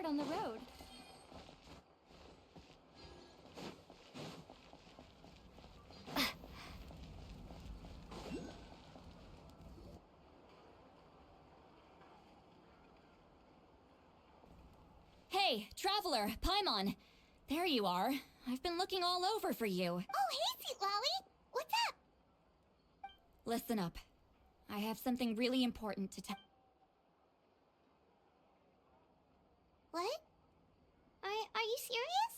hard on the road. Hey, traveler, Paimon. There you are. I've been looking all over for you. Oh, hey, Sweet Lolly. What's up? Listen up. I have something really important to tell. What? Are you serious?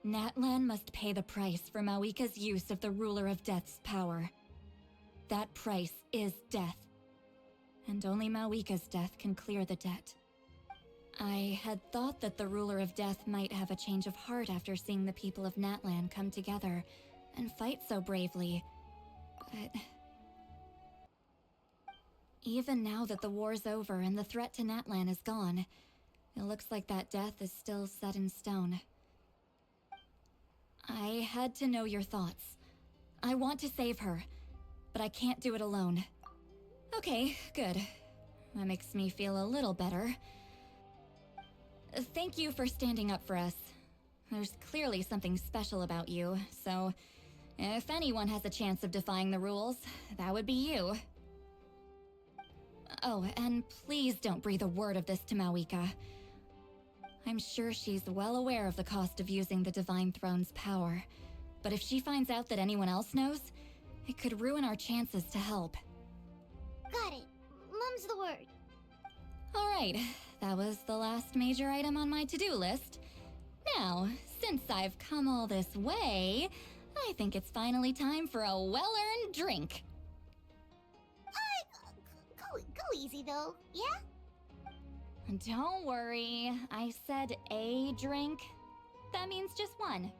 Natlan must pay the price for Mawika's use of the Ruler of Death's power. That price is death. And only Mawika's death can clear the debt. I had thought that the Ruler of Death might have a change of heart after seeing the people of Natlan come together and fight so bravely, but... even now that the war's over and the threat to Natlan is gone, it looks like that death is still set in stone. I had to know your thoughts. I want to save her, but I can't do it alone. Okay, good. That makes me feel a little better. Thank you for standing up for us. There's clearly something special about you, so if anyone has a chance of defying the rules, that would be you. Oh, and please don't breathe a word of this to Mawika. I'm sure she's well aware of the cost of using the Divine Throne's power, but if she finds out that anyone else knows, it could ruin our chances to help. Got it. Mum's the word. Alright, that was the last major item on my to-do list. Now, since I've come all this way, I think it's finally time for a well-earned drink. Go easy, though, yeah? Don't worry, I said a drink. That means just one.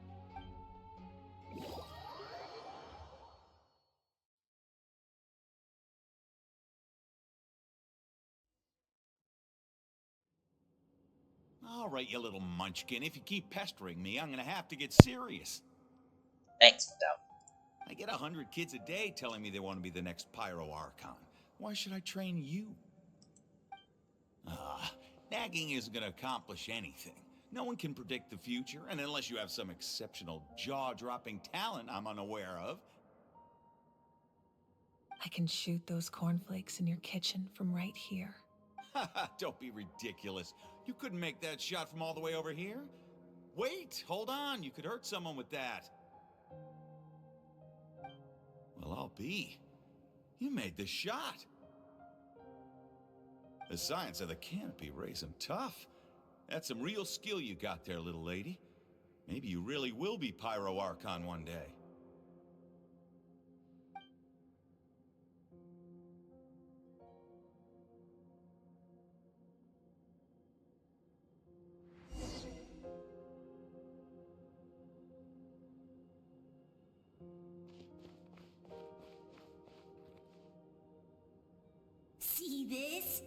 All right, you little munchkin. If you keep pestering me, I'm gonna have to get serious. Thanks, Dow. I get 100 kids a day telling me they want to be the next Pyro Archon. Why should I train you? Nagging isn't gonna accomplish anything. No one can predict the future, and unless you have some exceptional jaw-dropping talent I'm unaware of. I can shoot those cornflakes in your kitchen from right here. Don't be ridiculous. You couldn't make that shot from all the way over here? Wait, hold on. You could hurt someone with that. Well, I'll be. You made the shot. The science of the canopy raised him tough. That's some real skill you got there, little lady. Maybe you really will be Pyro Archon one day. See this?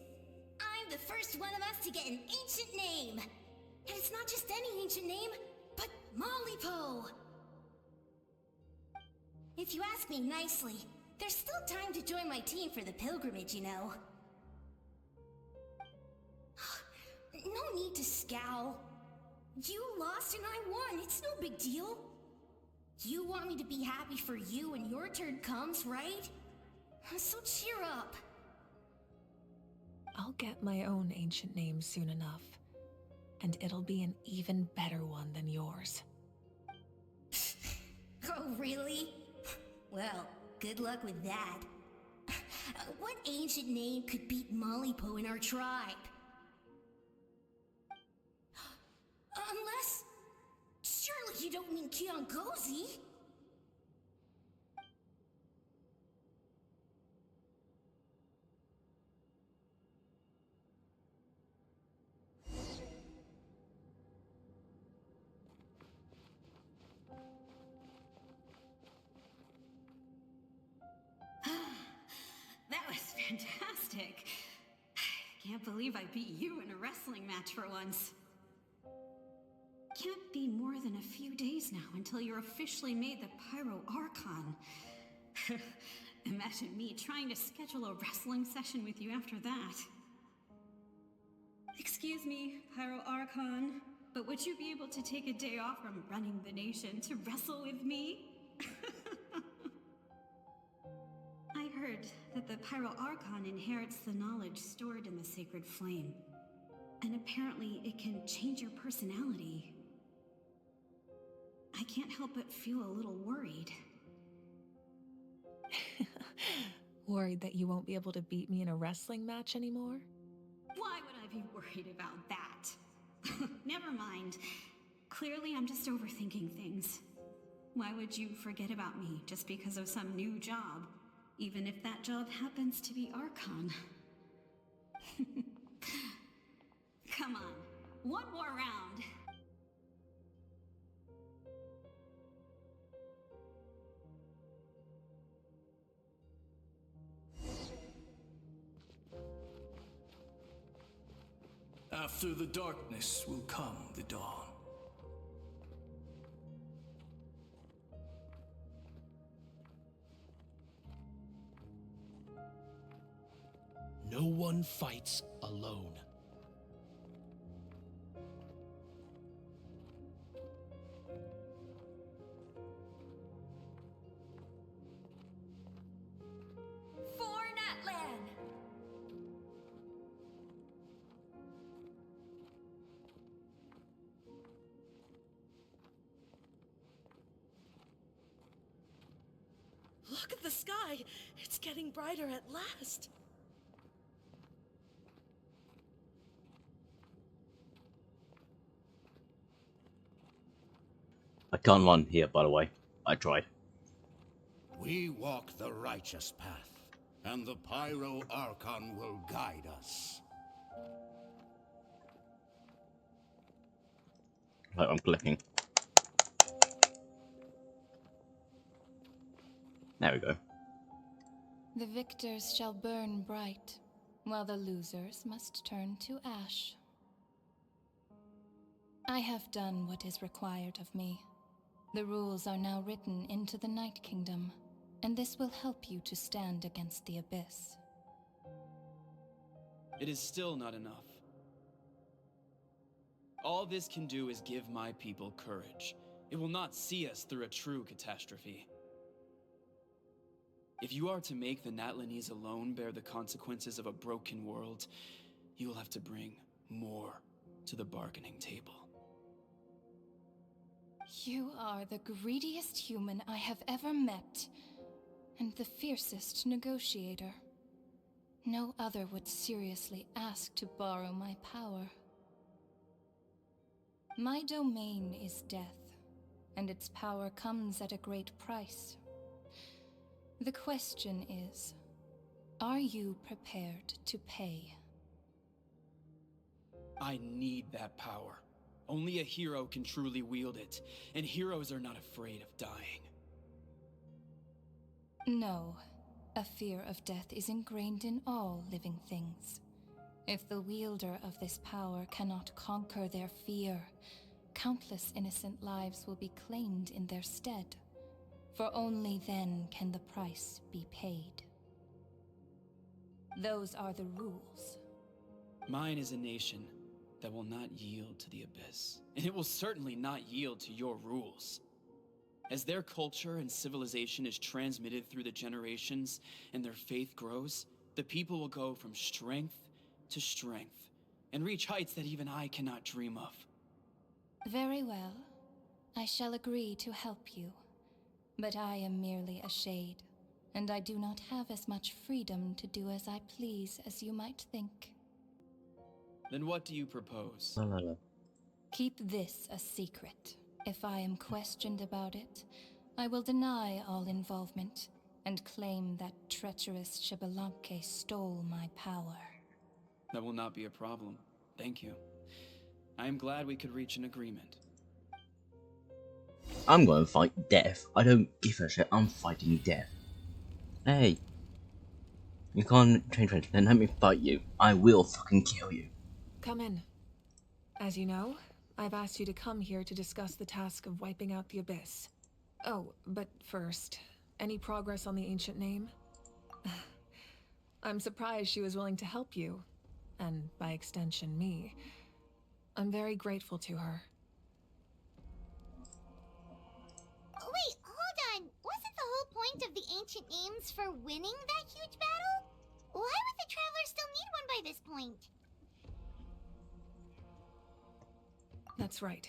I'm the first one of us to get an ancient name. And it's not just any ancient name, but Malipo. If you ask me nicely, there's still time to join my team for the pilgrimage, you know. No need to scowl. You lost and I won, it's no big deal. You want me to be happy for you when your turn comes, right? So cheer up. I'll get my own ancient name soon enough, and it'll be an even better one than yours. Oh, really? Well, good luck with that. What ancient name could beat Malipo in our tribe? Unless... surely you don't mean Kiangozi? That was fantastic. Can't believe I beat you in a wrestling match for once. Can't be more than a few days now until you're officially made the Pyro Archon. Imagine me trying to schedule a wrestling session with you after that. Excuse me, Pyro Archon, but would you be able to take a day off from running the nation to wrestle with me? I heard that the Pyro Archon inherits the knowledge stored in the sacred flame. And apparently it can change your personality. I can't help but feel a little worried. Worried that you won't be able to beat me in a wrestling match anymore? Why would I be worried about that? Never mind. Clearly I'm just overthinking things. Why would you forget about me just because of some new job? Even if that job happens to be Archon. Come on, one more round. After the darkness will come the dawn. No one fights alone. For Natlan! Look at the sky! It's getting brighter at last! I can't run here, by the way. I tried. We walk the righteous path, and the Pyro Archon will guide us. Right, I'm clicking. There we go. The victors shall burn bright, while the losers must turn to ash. I have done what is required of me. The rules are now written into the Night Kingdom, and this will help you to stand against the Abyss. It is still not enough. All this can do is give my people courage. It will not see us through a true catastrophe. If you are to make the Natlanese alone bear the consequences of a broken world, you will have to bring more to the bargaining table. You are the greediest human I have ever met, and the fiercest negotiator. No other would seriously ask to borrow my power. My domain is death, and its power comes at a great price. The question is, are you prepared to pay? I need that power. Only a hero can truly wield it, and heroes are not afraid of dying. No, a fear of death is ingrained in all living things. If the wielder of this power cannot conquer their fear, countless innocent lives will be claimed in their stead. For only then can the price be paid. Those are the rules. Mine is a nation that will not yield to the Abyss, and it will certainly not yield to your rules. As their culture and civilization is transmitted through the generations and their faith grows, the people will go from strength to strength and reach heights that even I cannot dream of. Very well. I shall agree to help you. But I am merely a shade, and I do not have as much freedom to do as I please as you might think. Then what do you propose? Keep this a secret. If I am questioned about it, I will deny all involvement and claim that treacherous Xbalanque stole my power. That will not be a problem. Thank you. I am glad we could reach an agreement. I'm going to fight death. I don't give a shit. I'm fighting death. Hey. You can't change anything. Then let me fight you. I will fucking kill you. Come in. As you know, I've asked you to come here to discuss the task of wiping out the Abyss. Oh, but first, any progress on the ancient name? I'm surprised she was willing to help you, and by extension, me. I'm very grateful to her. Wait, hold on. Wasn't the whole point of the ancient names for winning that huge battle? Why would the Traveler still need one by this point? That's right.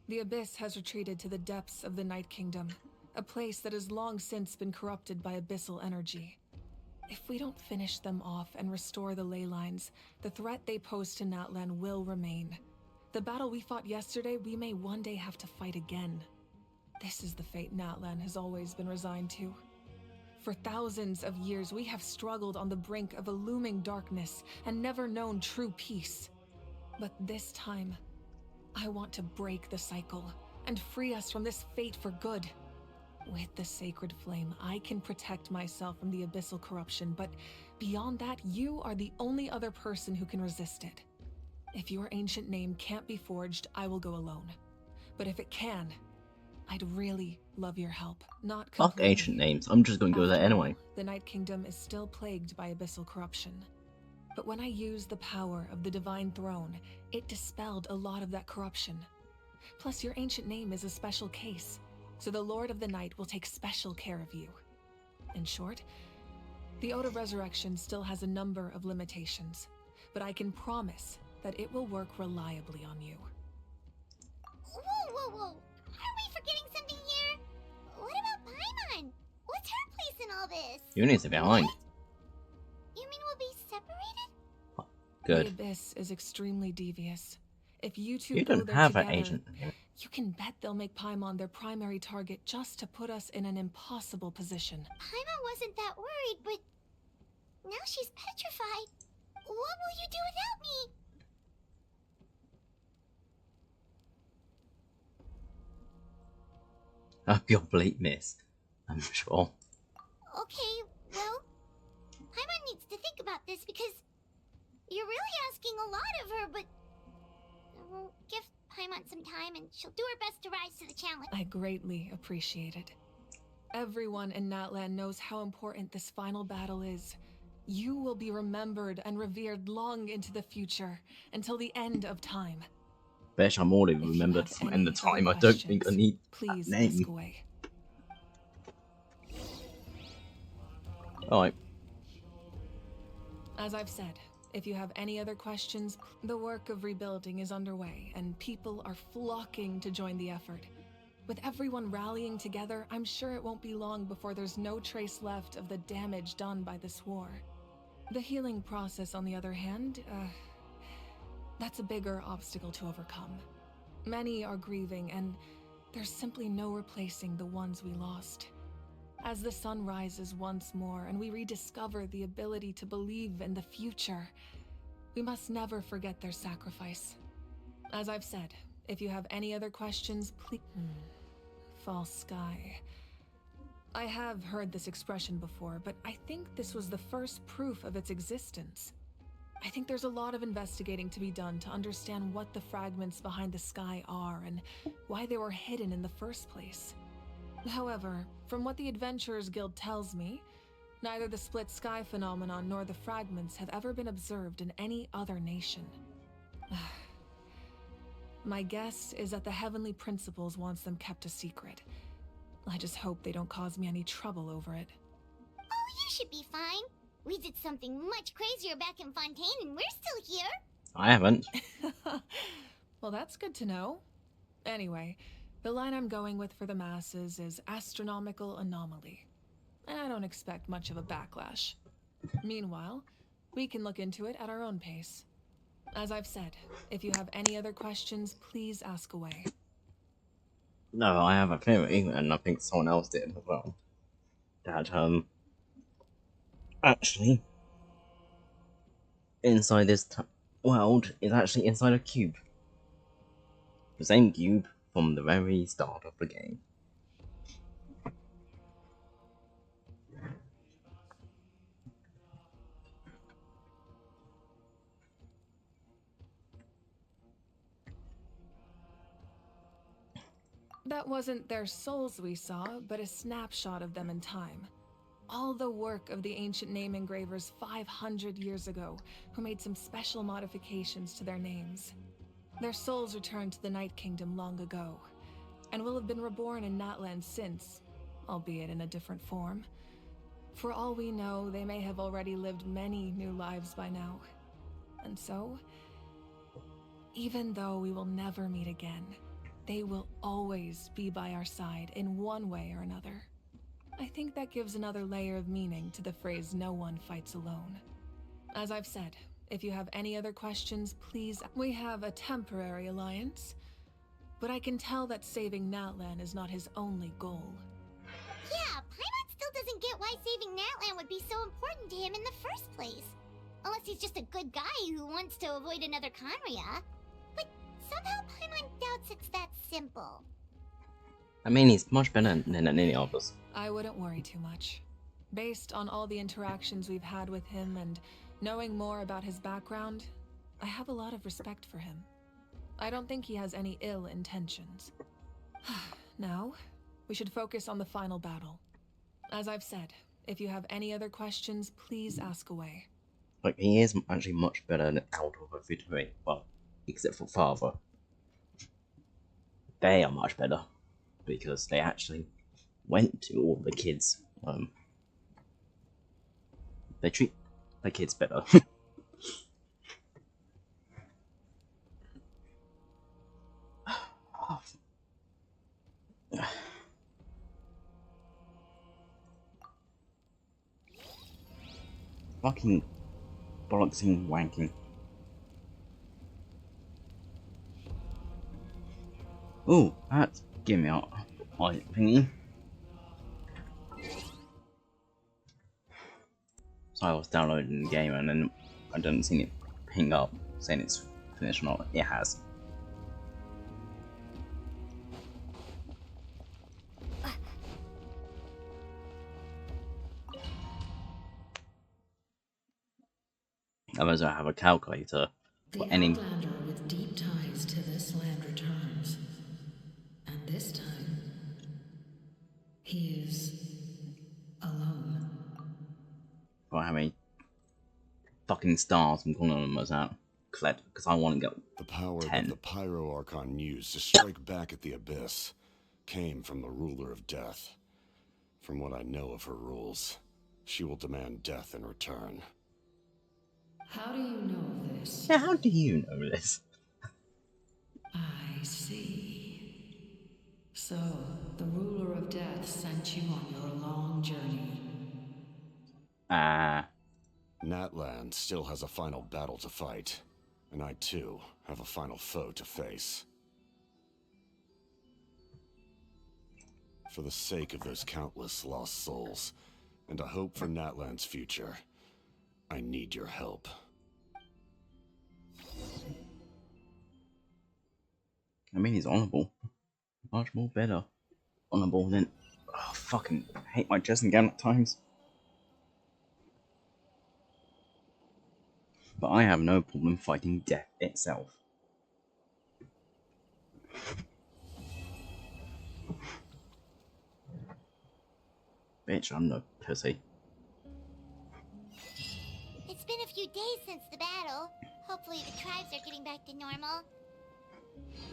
The Abyss has retreated to the depths of the Night Kingdom, a place that has long since been corrupted by abyssal energy. If we don't finish them off and restore the ley lines, the threat they pose to Natlan will remain. The battle we fought yesterday, we may one day have to fight again. This is the fate Natlan has always been resigned to. For thousands of years, we have struggled on the brink of a looming darkness and never known true peace. But this time, I want to break the cycle and free us from this fate for good. With the sacred flame, I can protect myself from the abyssal corruption, but beyond that, you are the only other person who can resist it. If your ancient name can't be forged, I will go alone. But if it can, I'd really love your help. Not Fuck completely. ancient names. I'm just gonna go there After anyway. all, the Night Kingdom is still plagued by abyssal corruption. But when I used the power of the Divine Throne, it dispelled a lot of that corruption. Plus, your ancient name is a special case, so the Lord of the Night will take special care of you. In short, the Ode of Resurrection still has a number of limitations, but I can promise that it will work reliably on you. Whoa. Are we forgetting something here? What about Paimon? What's her place in all this? Eunice are behind. What? You mean we'll be separated? Good. The Abyss is extremely devious. If you two You go don't there have together, an ancient name. you can bet they'll make Paimon their primary target just to put us in an impossible position. Paimon wasn't that worried, but now she's petrified. What will you do without me? You'll bleep miss, I'm sure. Okay, well, Paimon needs to think about this because you're really asking a lot of her, but we'll give Paimon some time and she'll do her best to rise to the challenge. I greatly appreciate it. Everyone in Natlan knows how important this final battle is. You will be remembered and revered long into the future, until the end of time. Bet I'm already If you remembered have from any end of other time. I don't think I questions, need please that name. ask away. Alright. As I've said, if you have any other questions, the work of rebuilding is underway, and people are flocking to join the effort. With everyone rallying together, I'm sure it won't be long before there's no trace left of the damage done by this war. The healing process, on the other hand, that's a bigger obstacle to overcome. Many are grieving, and there's simply no replacing the ones we lost. As the sun rises once more and we rediscover the ability to believe in the future, we must never forget their sacrifice. As I've said, if you have any other questions, please... False sky. I have heard this expression before, but I think this was the first proof of its existence. I think there's a lot of investigating to be done to understand what the fragments behind the sky are and why they were hidden in the first place. However, from what the Adventurers Guild tells me, neither the split sky phenomenon nor the fragments have ever been observed in any other nation. My guess is that the Heavenly Principles wants them kept a secret. I just hope they don't cause me any trouble over it. Oh, you should be fine. We did something much crazier back in Fontaine and we're still here. I haven't. Well, that's good to know. Anyway, the line I'm going with for the masses is astronomical anomaly. And I don't expect much of a backlash. Meanwhile, we can look into it at our own pace. As I've said, if you have any other questions, please ask away. No, I have a theory, and I think someone else did as well. That, actually, inside this world is actually inside a cube. The same cube from the very start of the game. That wasn't their souls we saw, but a snapshot of them in time. all the work of the ancient name engravers 500 years ago, who made some special modifications to their names. Their souls returned to the Night Kingdom long ago, and will have been reborn in Natland since, albeit in a different form. For all we know, they may have already lived many new lives by now. And so, even though we will never meet again, they will always be by our side in one way or another. I think that gives another layer of meaning to the phrase "no one fights alone." As I've said, if you have any other questions, please. We have a temporary alliance, but I can tell that saving Natlan is not his only goal. Yeah, Paimon still doesn't get why saving Natlan would be so important to him in the first place. Unless he's just a good guy who wants to avoid another Conria. But somehow Paimon doubts it's that simple. I mean, he's much better than any of us. I wouldn't worry too much. Based on all the interactions we've had with him and knowing more about his background, I have a lot of respect for him. I don't think he has any ill intentions. Now, we should focus on the final battle. As I've said, if you have any other questions, please ask away. Like, he is actually much better than out of the three. Well, except for Father. They are much better, because they actually went to all the kids. They treat the kids better. Fucking bollocksing wanking. Ooh, that's give me out my thingy. So I was downloading the game and then I didn't see it ping up saying it's finished or not. It has. Otherwise I have a calculator for The any. Outlander with deep ties to this land returns. And this time, he is alone. For how many fucking stars I'm calling them as that. Because I want to go The power 10. that the Pyro Archon used to strike back at the Abyss came from the Ruler of Death. From what I know of her rules, she will demand death in return. How do you know of this? Yeah, how do you know this? I see. So, the Ruler of Death sent you on your long journey. Natland still has a final battle to fight, and I too have a final foe to face. For the sake of those countless lost souls, and a hope for Natland's future, I need your help. I mean, he's honorable. Much more better. Honorable than. Oh, fucking hate my chest and gown at times. But I have no problem fighting death itself. Bitch, I'm no pussy. It's been a few days since the battle. Hopefully the tribes are getting back to normal.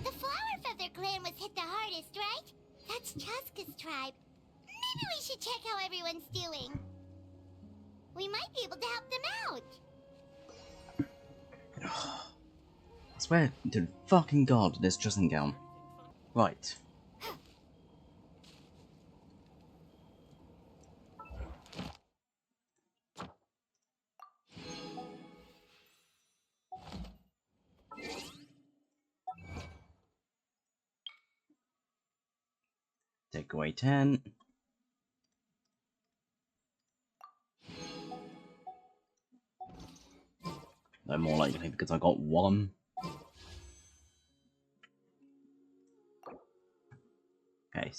The Flower Feather clan was hit the hardest, right? That's Chaska's tribe. Maybe we should check how everyone's doing. We might be able to help them out. I swear to fucking God, this dressing gown. Right. Take away 10. No, more likely because I got 1. Okay,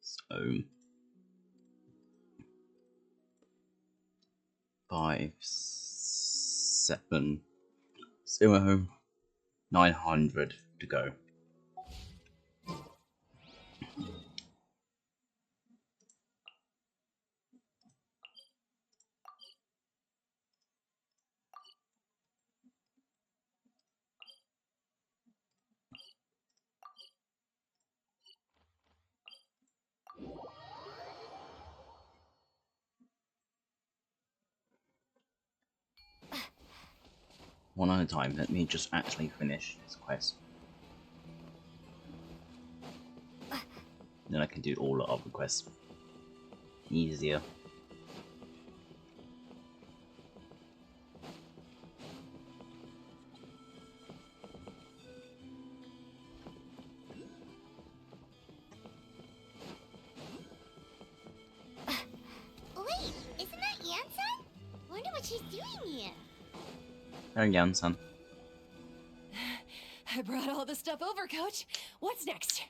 so 5, 7, 0, 900 to go. one at a time. Let me just actually finish this quest. Then I can do all the other quests easier. Wait, isn't that Yan-san? Wonder what she's doing here. There again, son. I brought all the stuff over, Coach. What's next?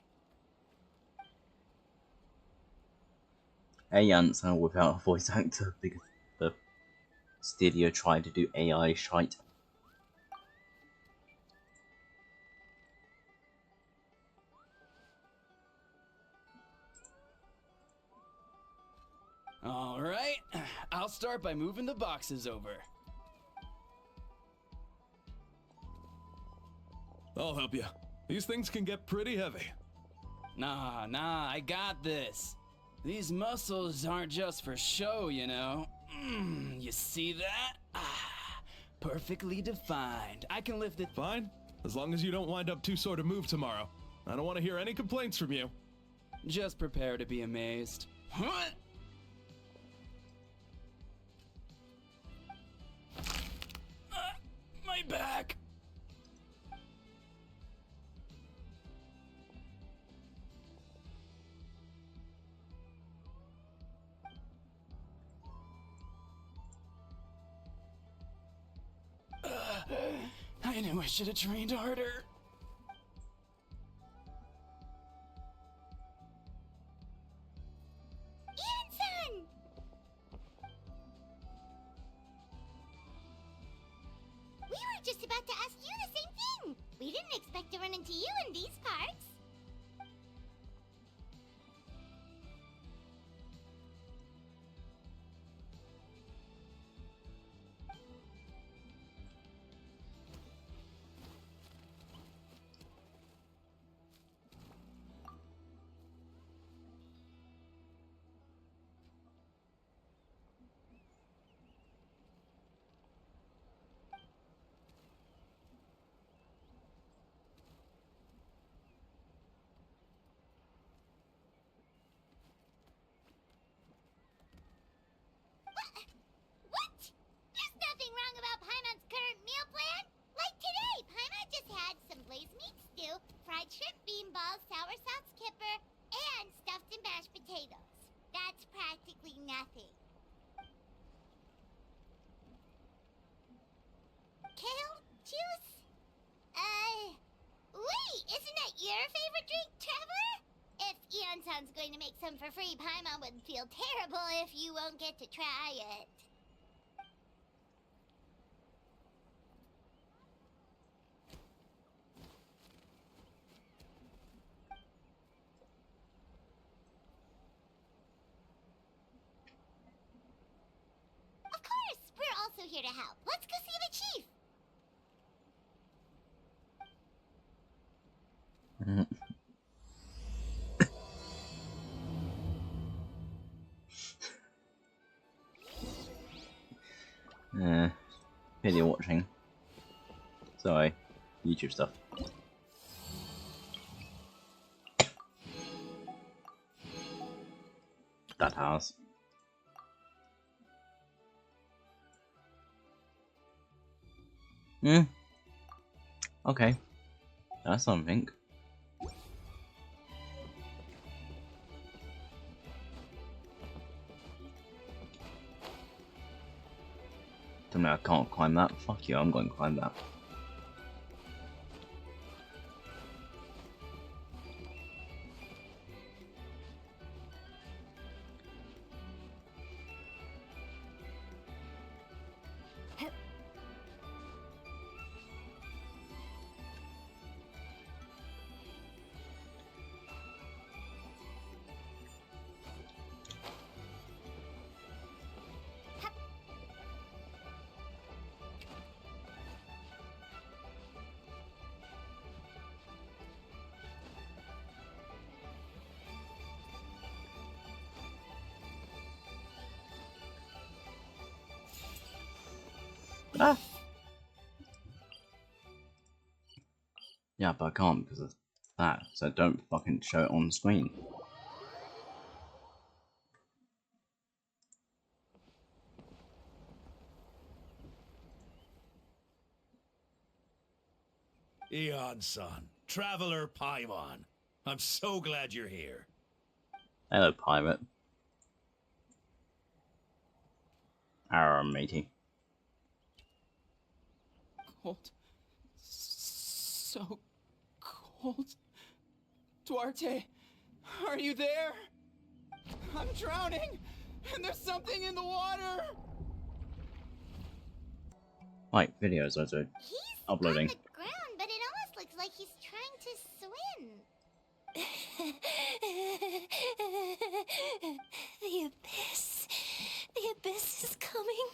A answer without a voice actor because the studio tried to do AI shite. Alright, I'll start by moving the boxes over. I'll help you. These things can get pretty heavy. Nah, I got this. These muscles aren't just for show, you know. You see that? Perfectly defined. I can lift it. Fine, as long as you don't wind up too sore to move tomorrow. I don't want to hear any complaints from you. Just prepare to be amazed. My back. I knew I should have trained harder. Yan-san! We were just about to ask you the same thing. We didn't expect to run into you in these parts. What? There's nothing wrong about Paimon's current meal plan. Like today, Paimon just had some blazed meat stew, fried shrimp bean balls, sour sauce kipper, and stuffed and mashed potatoes. That's practically nothing. Kale juice? Wait, isn't that your favorite drink, Traveler? If Eon-san's going to make some for free, Paimon would feel terrible if you won't get to try it. Of course, we're also here to help. Let's go see the chief. Video watching. Sorry, YouTube stuff. That house. Okay. That's something. Tell me I can't climb that. Fuck you, I'm going to climb that. Ah! Yeah, but I can't because of that, so don't fucking show it on screen. Eon-san, Traveler Paimon. I'm so glad you're here. Hello, pirate. Arrow, matey. Cold. So cold. Duarte, are you there? I'm drowning, and there's something in the water. Like videos also uploading. On the ground, but it almost looks like he's trying to swim. The abyss. The abyss is coming.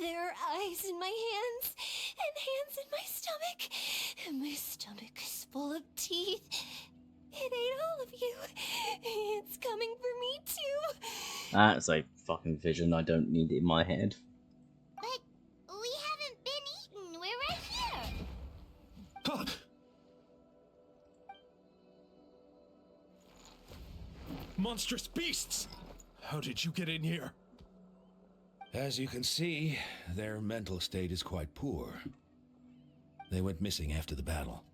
There are eyes in my hands, and hands in my stomach. And my stomach is full of teeth. It ate all of you. It's coming for me too. That's a fucking vision I don't need in my head. But we haven't been eaten. We're right here. Huh. Monstrous beasts! How did you get in here? As you can see, their mental state is quite poor. They went missing after the battle.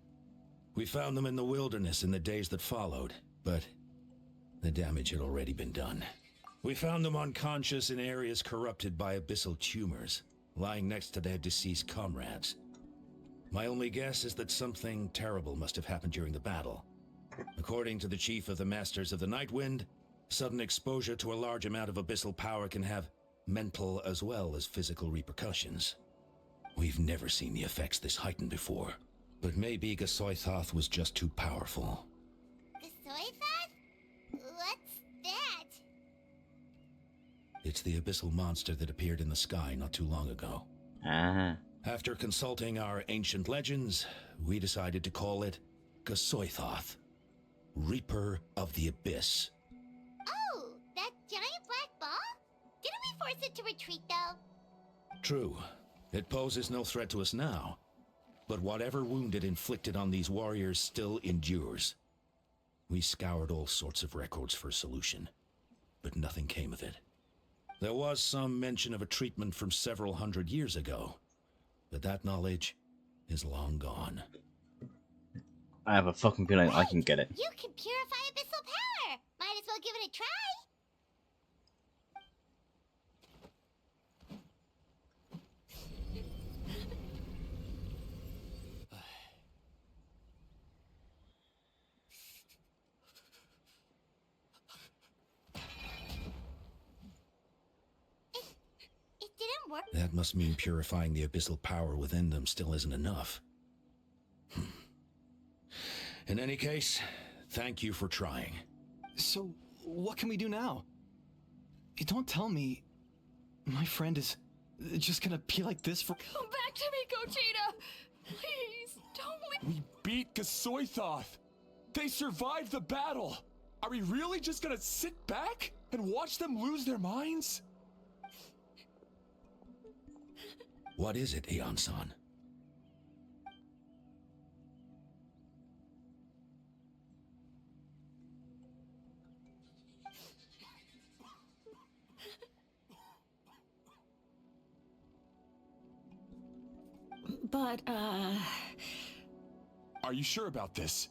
We found them in the wilderness in the days that followed, but the damage had already been done. We found them unconscious in areas corrupted by abyssal tumors, lying next to their deceased comrades. My only guess is that something terrible must have happened during the battle. According to the chief of the Masters of the Nightwind, sudden exposure to a large amount of abyssal power can have mental as well as physical repercussions. We've never seen the effects this heightened before, but maybe Gasoithoth was just too powerful. Gasoithoth? What's that? It's the abyssal monster that appeared in the sky not too long ago. Ah. After consulting our ancient legends, we decided to call it Gasoithoth, Reaper of the Abyss. Oh, that giant black ball? Didn't we force it to retreat, though? True. It poses no threat to us now, but whatever wound it inflicted on these warriors still endures. We scoured all sorts of records for a solution, but nothing came of it. There was some mention of a treatment from several hundred years ago, but that knowledge is long gone. I have a fucking feeling I can get it. You can purify abyssal power! Might as well give it a try! It didn't work. That must mean purifying the abyssal power within them still isn't enough. In any case, thank you for trying. So, what can we do now? You don't tell me my friend is just gonna be like this for— Come back to me, Gogeta! Please, don't leave. We beat Gasoithoth! They survived the battle! Are we really just gonna sit back and watch them lose their minds? What is it, Eon-san? But, Are you sure about this?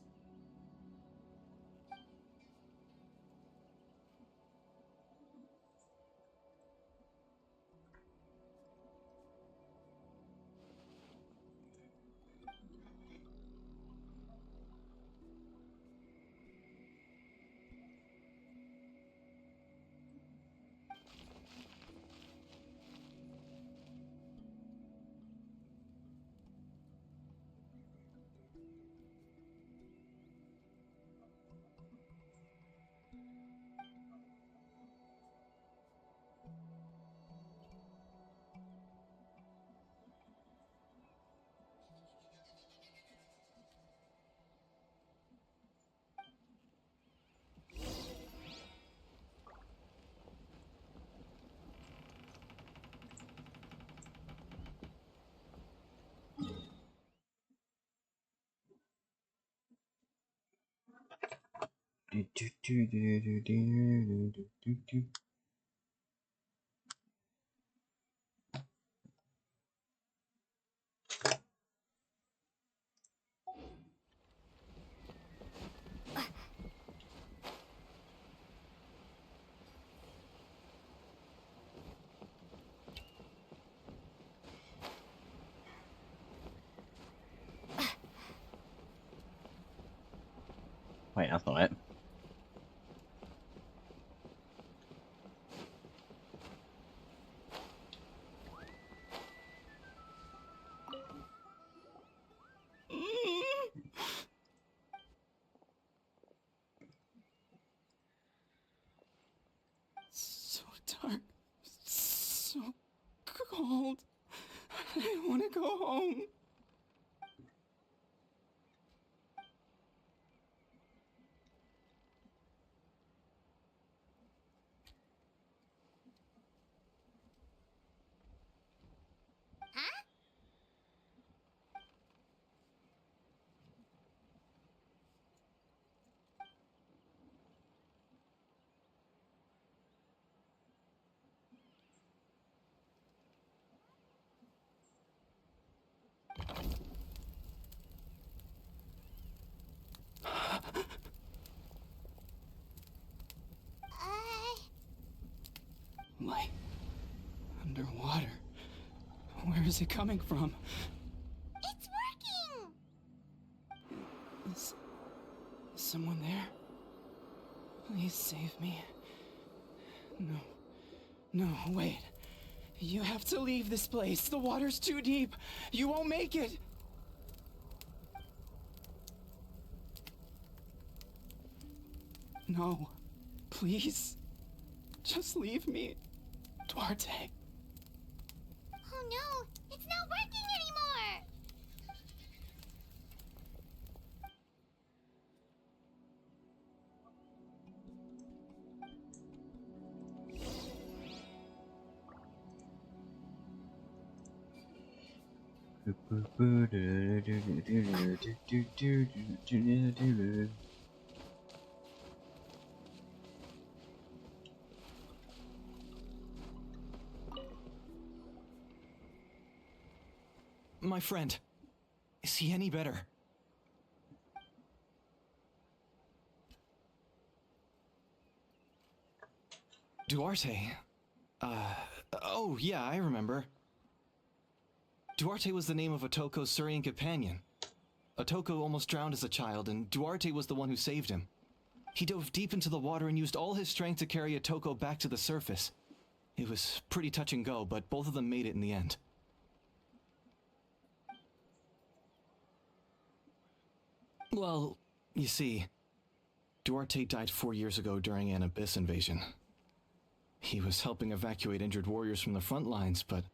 Wait, that's not it. So dark, so cold. I want to go home. Huh? Light. Underwater. Where is it coming from? It's working! Is someone there? Please save me. No. No, wait. You have to leave this place. The water's too deep. You won't make it. No. Please. Just leave me. Duarte. Oh no, it's not working anymore! My friend. Is he any better? Duarte. Oh, yeah, I remember. Duarte was the name of Otoko's Surian companion. Otoko almost drowned as a child, and Duarte was the one who saved him. He dove deep into the water and used all his strength to carry Otoko back to the surface. It was pretty touch and go, but both of them made it in the end. Well, you see, Duarte died 4 years ago during an Abyss invasion. He was helping evacuate injured warriors from the front lines, but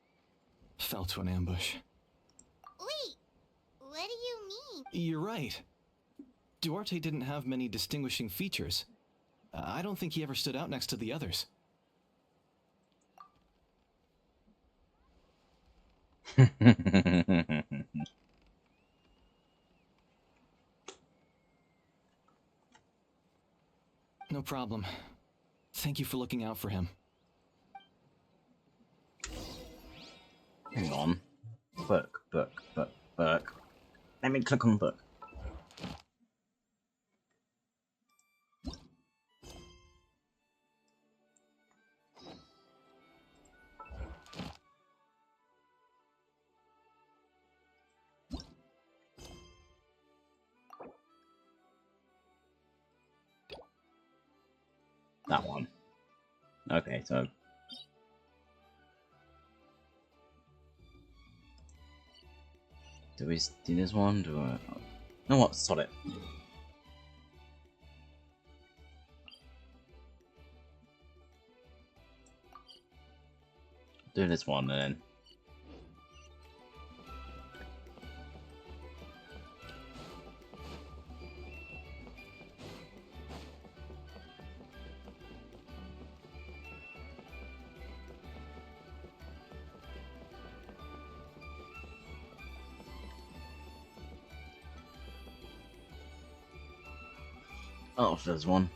fell to an ambush. Wait, what do you mean? You're right. Duarte didn't have many distinguishing features. I don't think he ever stood out next to the others. No problem. Thank you for looking out for him. Hang on. Book. Let me click on book. That one. Okay, so do we do this one? Do I? No, what? Sod it. Do this one and then. Oh, there's one.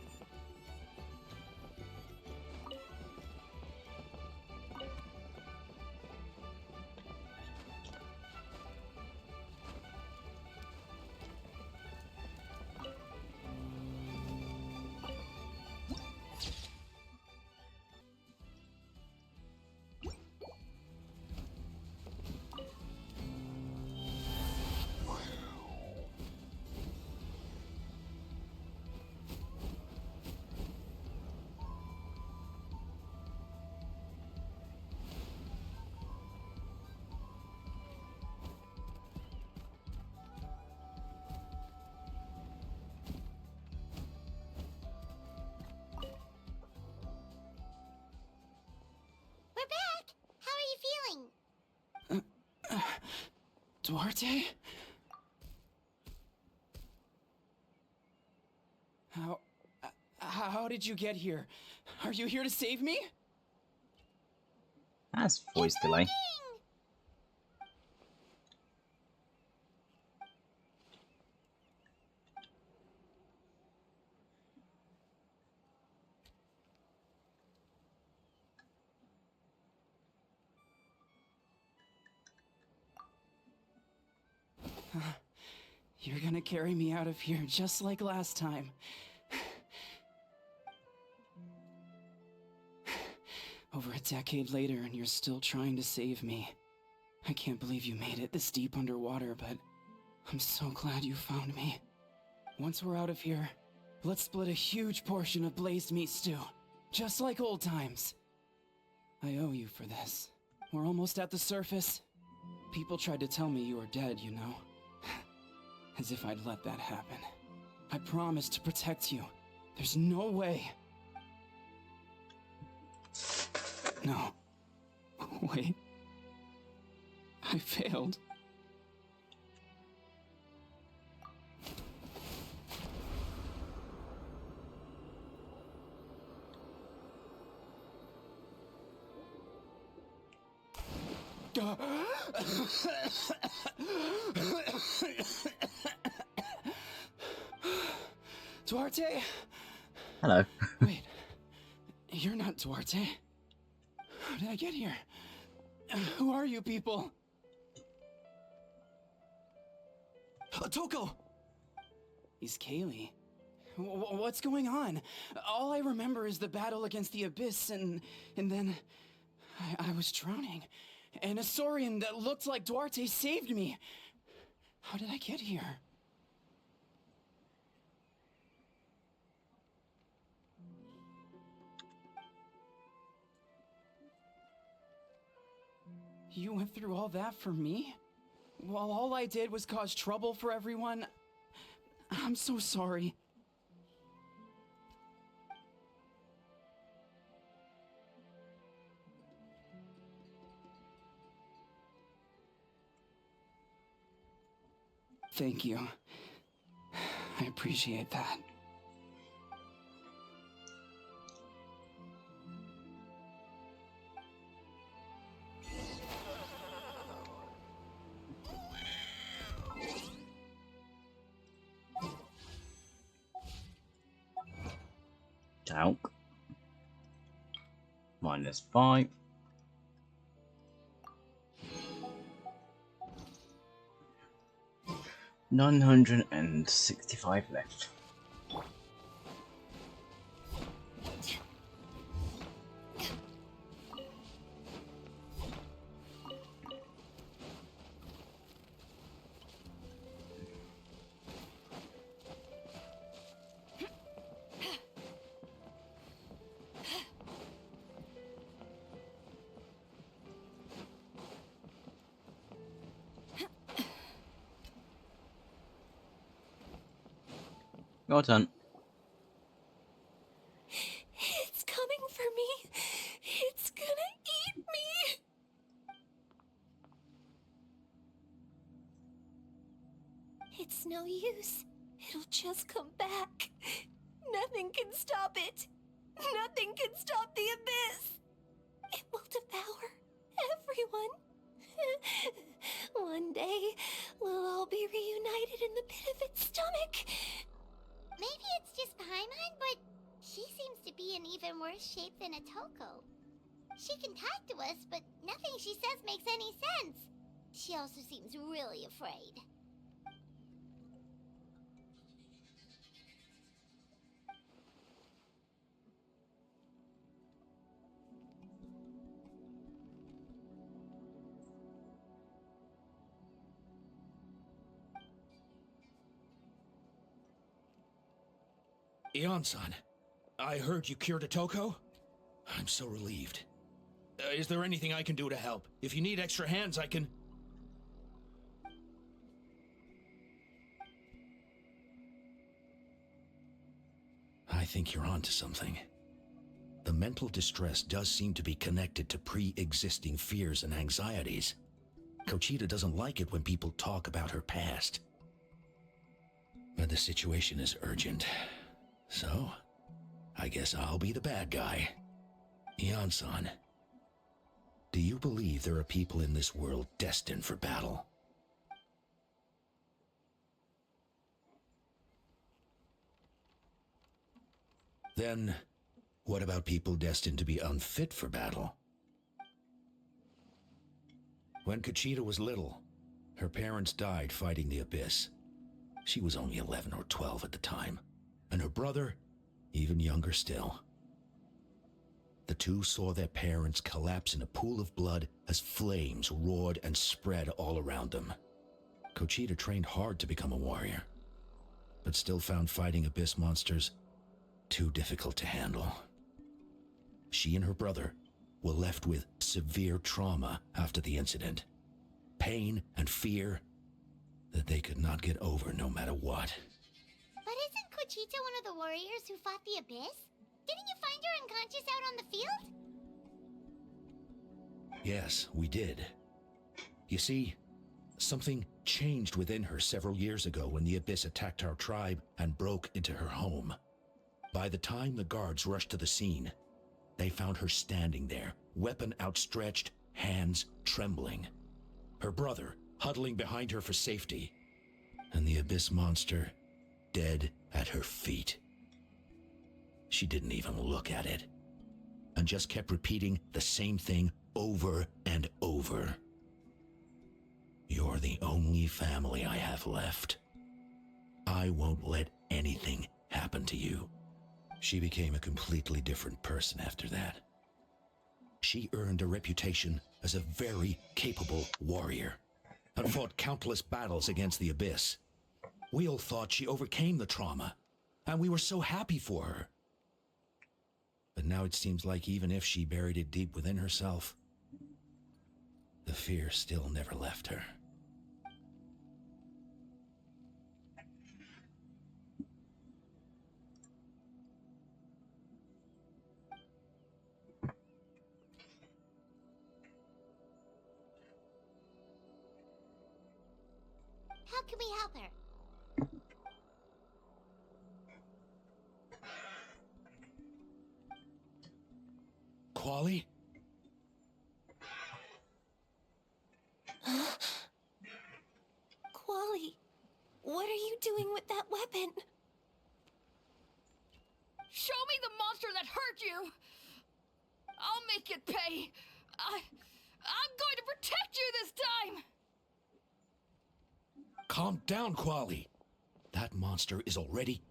We're back! How are you feeling? Duarte? How did you get here? Are you here to save me? That's voice delay. You're gonna carry me out of here just like last time. Over a decade later, and you're still trying to save me. I can't believe you made it this deep underwater, but I'm so glad you found me. Once we're out of here, let's split a huge portion of blazed meat stew, just like old times. I owe you for this. We're almost at the surface. People tried to tell me you were dead, you know. As if I'd let that happen. I promised to protect you. There's no way. No. Wait. I failed. Duarte? Hello. Wait. You're not Duarte. How did I get here? Who are you people? Toko! He's Kaylee. What's going on? All I remember is the battle against the Abyss, and then I was drowning. And a Saurian that looked like Duarte saved me. How did I get here? You went through all that for me? While all I did was cause trouble for everyone? I'm so sorry. Thank you. I appreciate that. Talc. -5. $965 left. Your turn. It's coming for me. It's gonna eat me. It's no use. It'll just come back. Nothing can stop it. Nothing can stop the abyss. It will devour everyone. One day, we'll all be reunited in the pit of its stomach. Maybe it's just Paimon, but she seems to be in even worse shape than Atoko. She can talk to us, but nothing she says makes any sense. She also seems really afraid. Ion-san, I heard you cured Atoko? I'm so relieved. Is there anything I can do to help? If you need extra hands, I can... I think you're onto something. The mental distress does seem to be connected to pre-existing fears and anxieties. Kochita doesn't like it when people talk about her past. But the situation is urgent. So, I guess I'll be the bad guy. Ion-san, do you believe there are people in this world destined for battle? Then, what about people destined to be unfit for battle? When Kochita was little, her parents died fighting the Abyss. She was only 11 or 12 at the time, and her brother, even younger still. The two saw their parents collapse in a pool of blood as flames roared and spread all around them. Kochita trained hard to become a warrior, but still found fighting Abyss monsters too difficult to handle. She and her brother were left with severe trauma after the incident. Pain and fear that they could not get over no matter what. But isn't Kochita one of the warriors who fought the Abyss? Didn't you find her unconscious out on the field? Yes, we did. You see, something changed within her several years ago when the Abyss attacked our tribe and broke into her home. By the time the guards rushed to the scene, they found her standing there, weapon outstretched, hands trembling. Her brother huddling behind her for safety, and the Abyss monster dead at her feet. She didn't even look at it, and just kept repeating the same thing over and over. You're the only family I have left. I won't let anything happen to you. She became a completely different person after that. She earned a reputation as a very capable warrior, and fought countless battles against the Abyss. We all thought she overcame the trauma, and we were so happy for her. But now it seems like even if she buried it deep within herself, the fear still never left her. How can we help her? Quali? Quali, what are you doing with that weapon? Show me the monster that hurt you! I'll make it pay! I'm going to protect you this time! Calm down, Quali. That monster is already...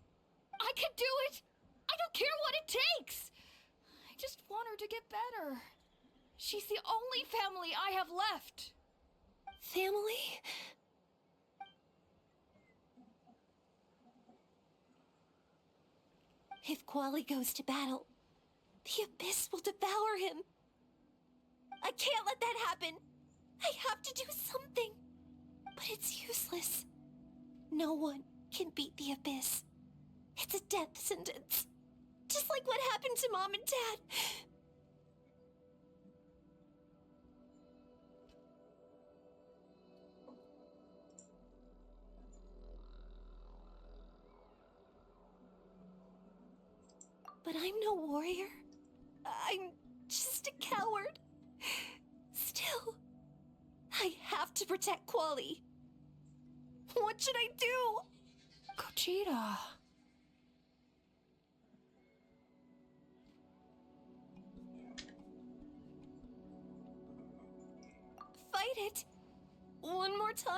I can do it! I don't care what it takes! I just want her to get better. She's the only family I have left. Family? If Quali goes to battle, the Abyss will devour him. I can't let that happen. I have to do something. But it's useless. No one can beat the Abyss. It's a death sentence. Just like what happened to Mom and Dad. But I'm no warrior. I'm just a coward. Still, I have to protect Quali. What should I do? Kochita, it. One more time?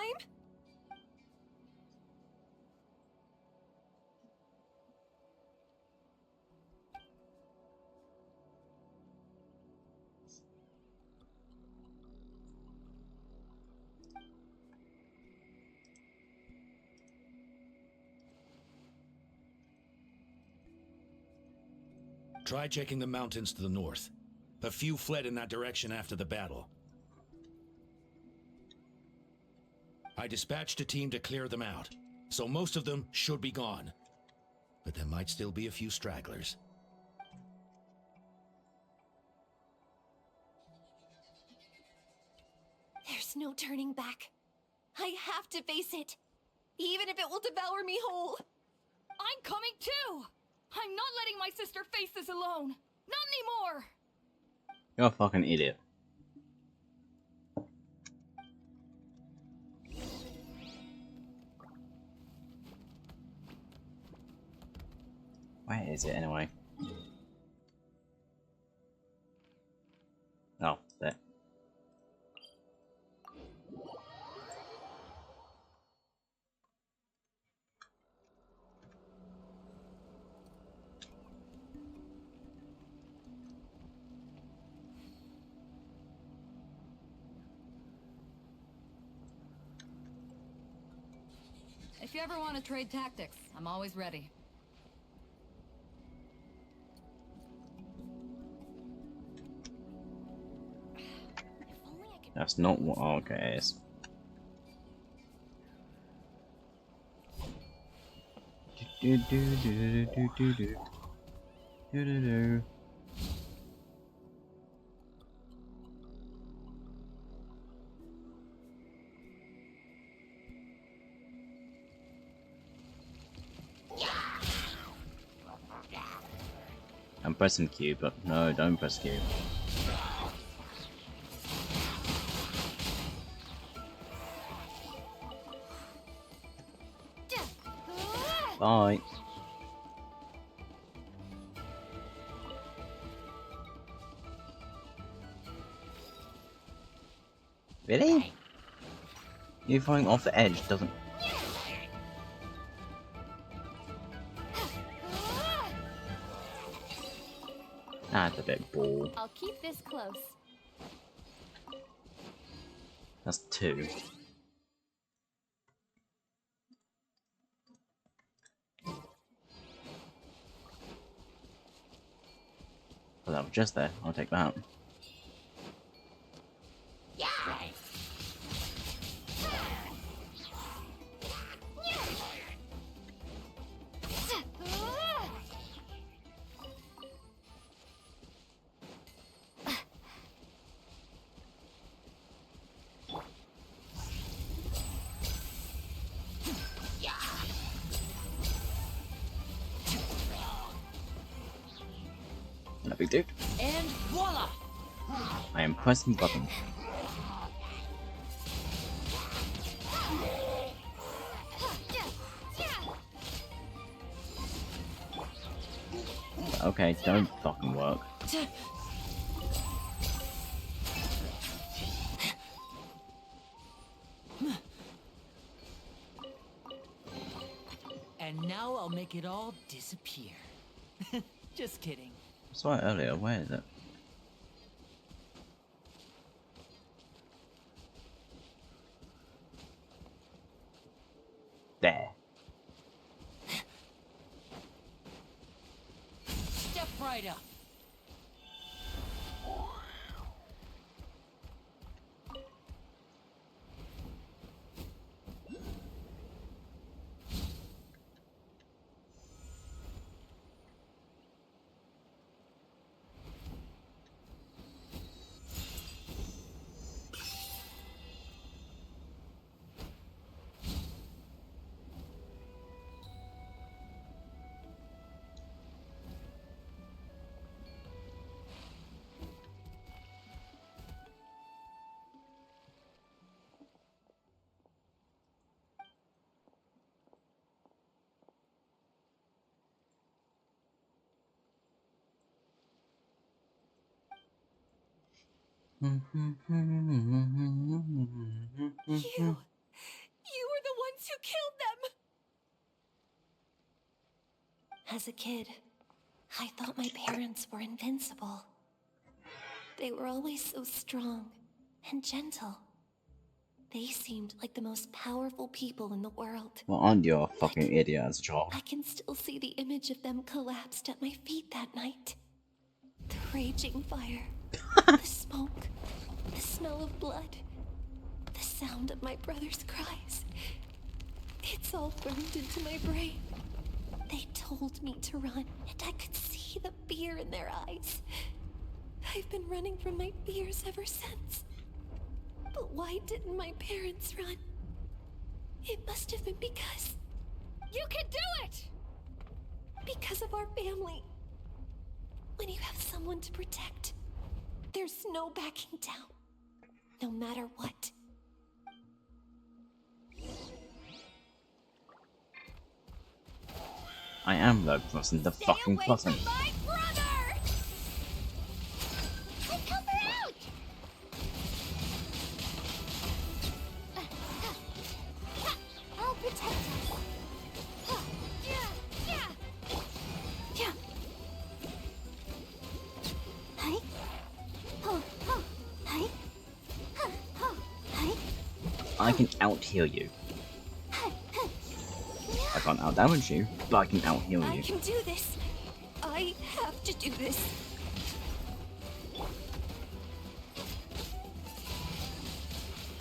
Try checking the mountains to the north. A few fled in that direction after the battle. I dispatched a team to clear them out, so most of them should be gone. But there might still be a few stragglers. There's no turning back. I have to face it, even if it will devour me whole. I'm coming too! I'm not letting my sister face this alone! Not anymore! You're a fucking idiot. Where is it anyway? Oh, there. If you ever want to trade tactics, I'm always ready. That's not what. Oh, okay, it is. Do do do do do do do do do do. I'm pressing Q, but no, don't press Q. Bye. Really? You falling off the edge doesn't. That's a bit bull. I'll keep this close. That's 2. Well, that was just there. I'll take that. No big deal. And voila! I am pressing button. Okay, don't fucking work. And now I'll make it all disappear. Just kidding. I saw it earlier. Where is it? There. Step right up. You were the ones who killed them! As a kid, I thought my parents were invincible. They were always so strong and gentle. They seemed like the most powerful people in the world. Well, aren't you a fucking idiot as a child? I can still see the image of them collapsed at my feet that night. The raging fire, the smoke, the smell of blood, the sound of my brother's cries. It's all burned into my brain. They told me to run, and I could see the fear in their eyes. I've been running from my fears ever since. But why didn't my parents run? It must have been because... You can do it! Because of our family. When you have someone to protect, there's no backing down. No matter what. I am though pressing the fucking button. My brother! Let's help her out! I'll protect her. Yeah. Hi. Oh, oh, hi. Hi. I can out-heal you. I can't out-damage you, but I can out-heal I you. can do this. I have to do this.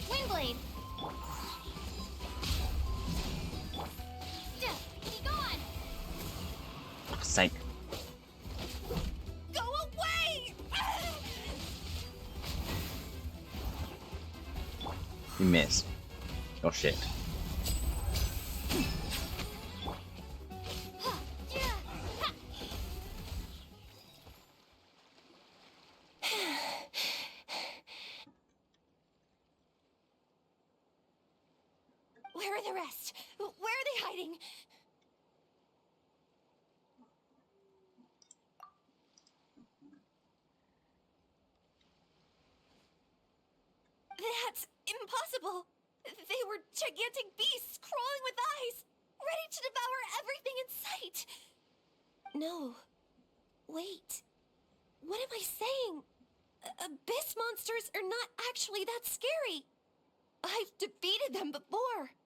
Windblade. Be gone. Fuck's sake. Go away! You missed. Oh shit. Where are the rest? Where are they hiding? That's impossible. They were gigantic beasts crawling with eyes, ready to devour everything in sight. No. Wait. What am I saying? Abyss monsters are not actually that scary. I've defeated them before.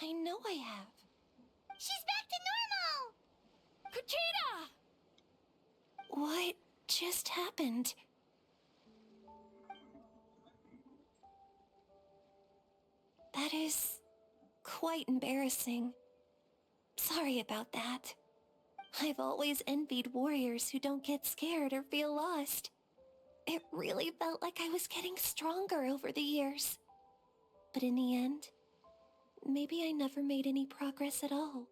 I know I have. She's back to normal! Kuchita! What just happened? That is quite embarrassing. Sorry about that. I've always envied warriors who don't get scared or feel lost. It really felt like I was getting stronger over the years. But in the end, maybe I never made any progress at all.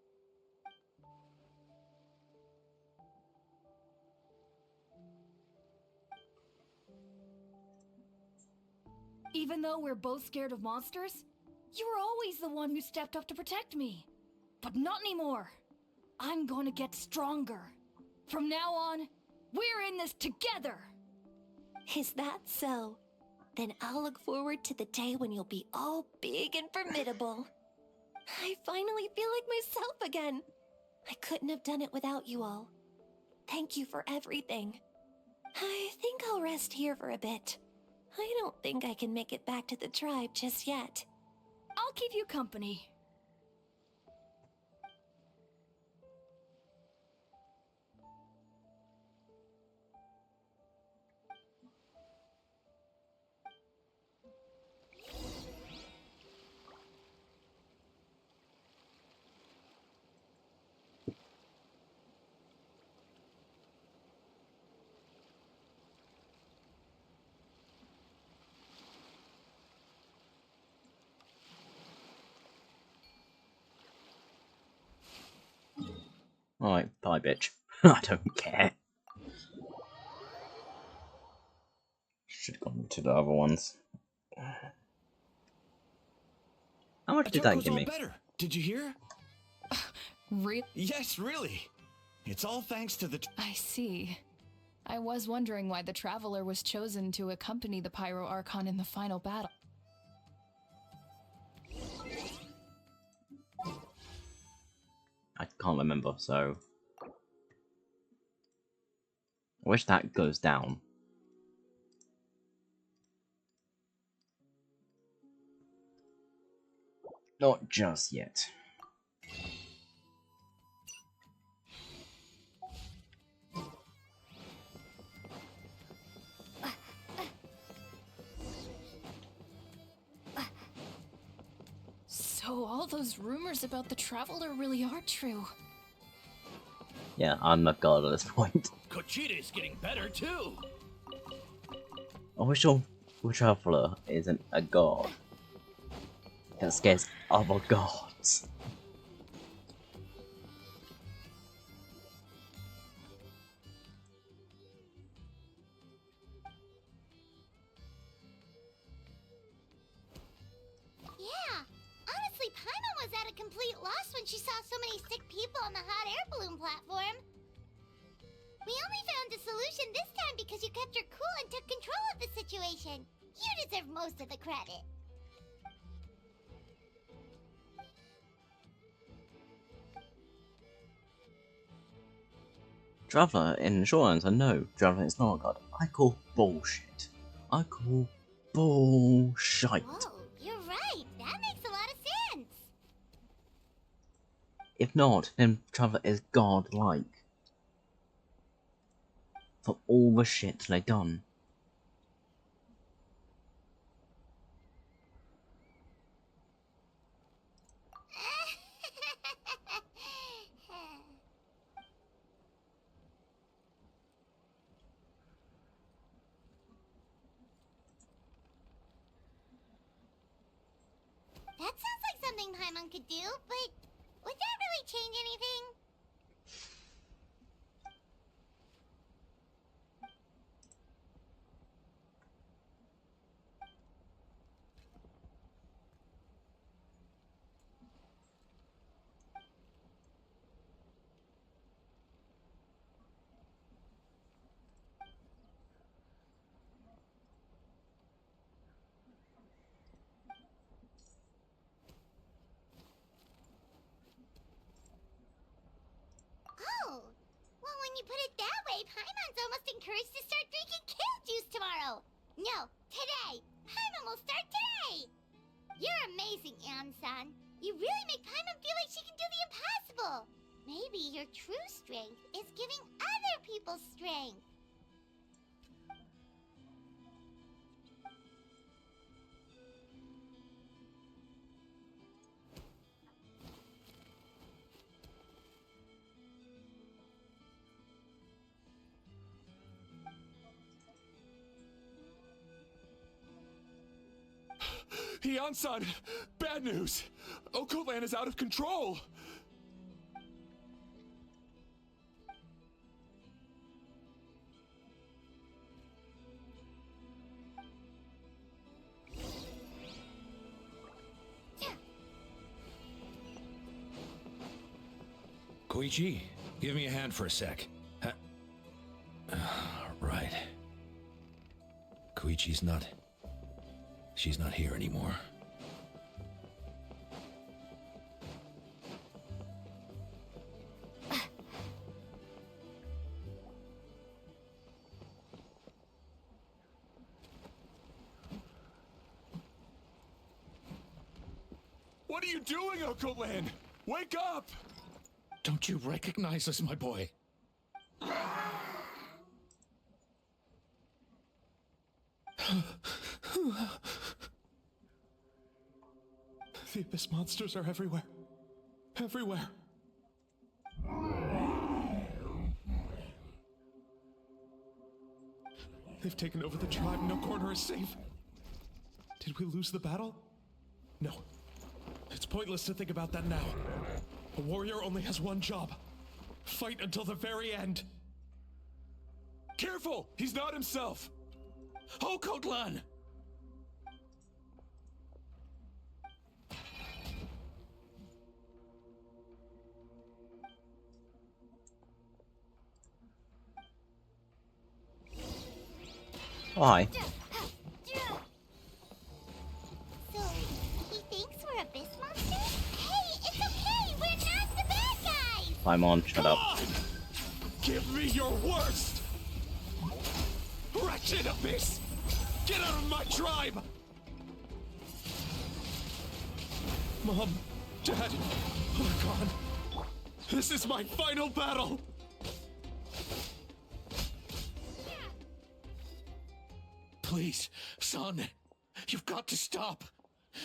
Even though we're both scared of monsters, you were always the one who stepped up to protect me. But not anymore. I'm gonna get stronger. From now on, we're in this together! Is that so? Then I'll look forward to the day when you'll be all big and formidable. I finally feel like myself again. I couldn't have done it without you all. Thank you for everything. I think I'll rest here for a bit. I don't think I can make it back to the tribe just yet. I'll keep you company. Alright, bye bitch. I don't care. Should have gone to the other ones. How much did that give me? Better. Did you hear? Really? Yes, really. It's all thanks to the... I see. I was wondering why the Traveler was chosen to accompany the Pyro Archon in the final battle. I can't remember, so I wish that goes down. Not just yet. So all those rumors about the Traveler really are true. Yeah, I'm a god at this point. Kochida's getting better too. I wish your Traveler isn't a god that scares other gods. Yeah, honestly, Paimon was at a complete loss when she saw so many sick people on the hot air balloon platform. We only found a solution this time because you kept her cool and took control of the situation. You deserve most of the credit. Traveler in short answer, no, Traveler is not a god. I call bullshit. I call bullshit. Whoa, you're right. That makes a lot of sense. If not, then Traveler is godlike. For all the shit they done. That sounds like something Paimon could do, but would that really change anything? Oh, well, when you put it that way, Paimon's almost encouraged to start drinking kale juice tomorrow. No, today. Paimon will start today. You're amazing, Ansan. You really make Paimon feel like she can do the impossible. Maybe your true strength is giving other people strength. Hian-san! Bad news! Okoland is out of control! Koichi, give me a hand for a sec. Right. Koichi's not... She's not here anymore. What are you doing, Okoland? Wake up! Don't you recognize us, my boy? The Abyss monsters are everywhere. Everywhere. They've taken over the tribe. No corner is safe. Did we lose the battle? No. It's pointless to think about that now. A warrior only has one job. Fight until the very end. Careful! He's not himself! Hokotlan! Why? So, he thinks we're abyss monsters? Hey, it's okay! We're not the bad guys! Paimon, shut up. On! Give me your worst! Wretched abyss! Get out of my tribe! Mom, Dad, Archon, this is my final battle! Please, son, you've got to stop.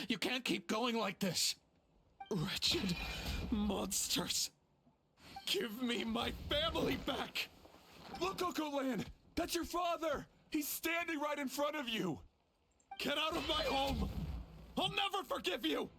You can't keep going like this. Wretched monsters! Give me my family back! Look, Land! That's your father! He's standing right in front of you! Get out of my home! I'll never forgive you!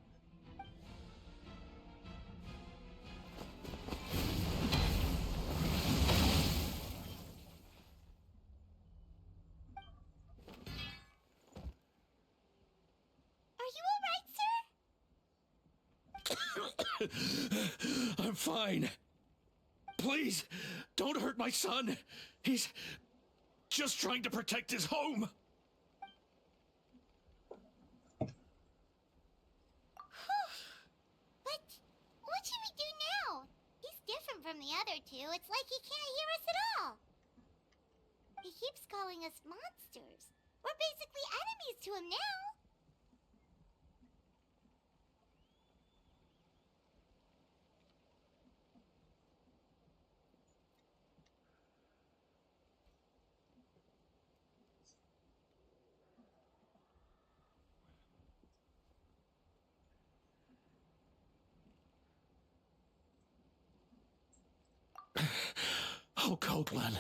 I'm fine. Please, don't hurt my son. He's just trying to protect his home. But what should we do now? He's different from the other two. It's like he can't hear us at all. He keeps calling us monsters. We're basically enemies to him now. Oh, Coatlan.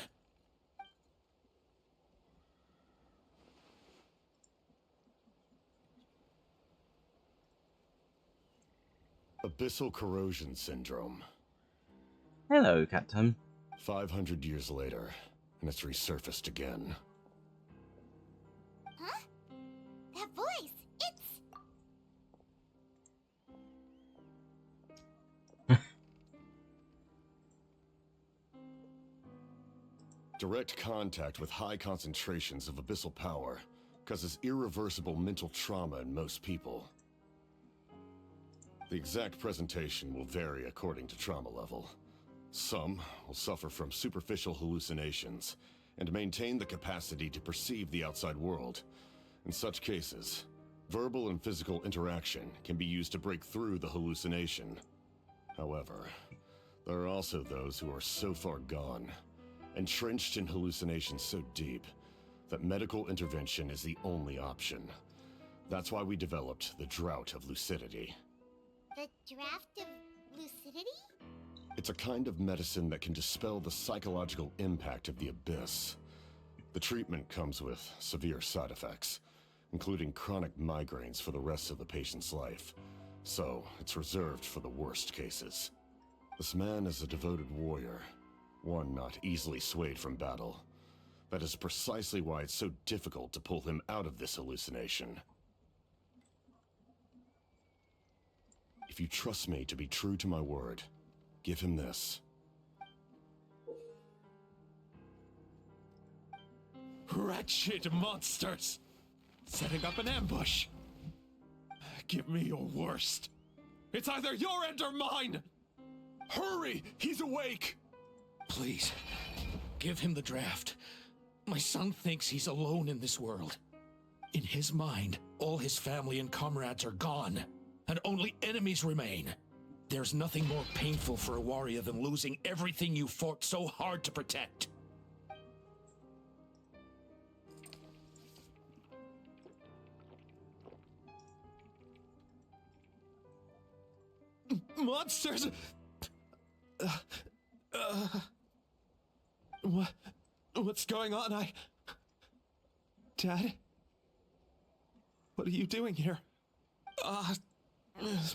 Abyssal corrosion syndrome. Hello, Captain. 500 years later, and it's resurfaced again. Huh? That voice, it's... Direct contact with high concentrations of abyssal power causes irreversible mental trauma in most people. The exact presentation will vary according to trauma level. Some will suffer from superficial hallucinations and maintain the capacity to perceive the outside world. In such cases, verbal and physical interaction can be used to break through the hallucination. However, there are also those who are so far gone, entrenched in hallucinations so deep, that medical intervention is the only option. That's why we developed the Drought of Lucidity. The draft of lucidity? It's a kind of medicine that can dispel the psychological impact of the abyss. The treatment comes with severe side effects, including chronic migraines for the rest of the patient's life. So, it's reserved for the worst cases. This man is a devoted warrior, one not easily swayed from battle. That is precisely why it's so difficult to pull him out of this hallucination. If you trust me to be true to my word, give him this. Wretched monsters! Setting up an ambush! Give me your worst. It's either your end or mine! Hurry! He's awake! Please, give him the draft. My son thinks he's alone in this world. In his mind, all his family and comrades are gone, and only enemies remain. There's nothing more painful for a warrior than losing everything you fought so hard to protect. Monsters! What's going on? Dad? What are you doing here?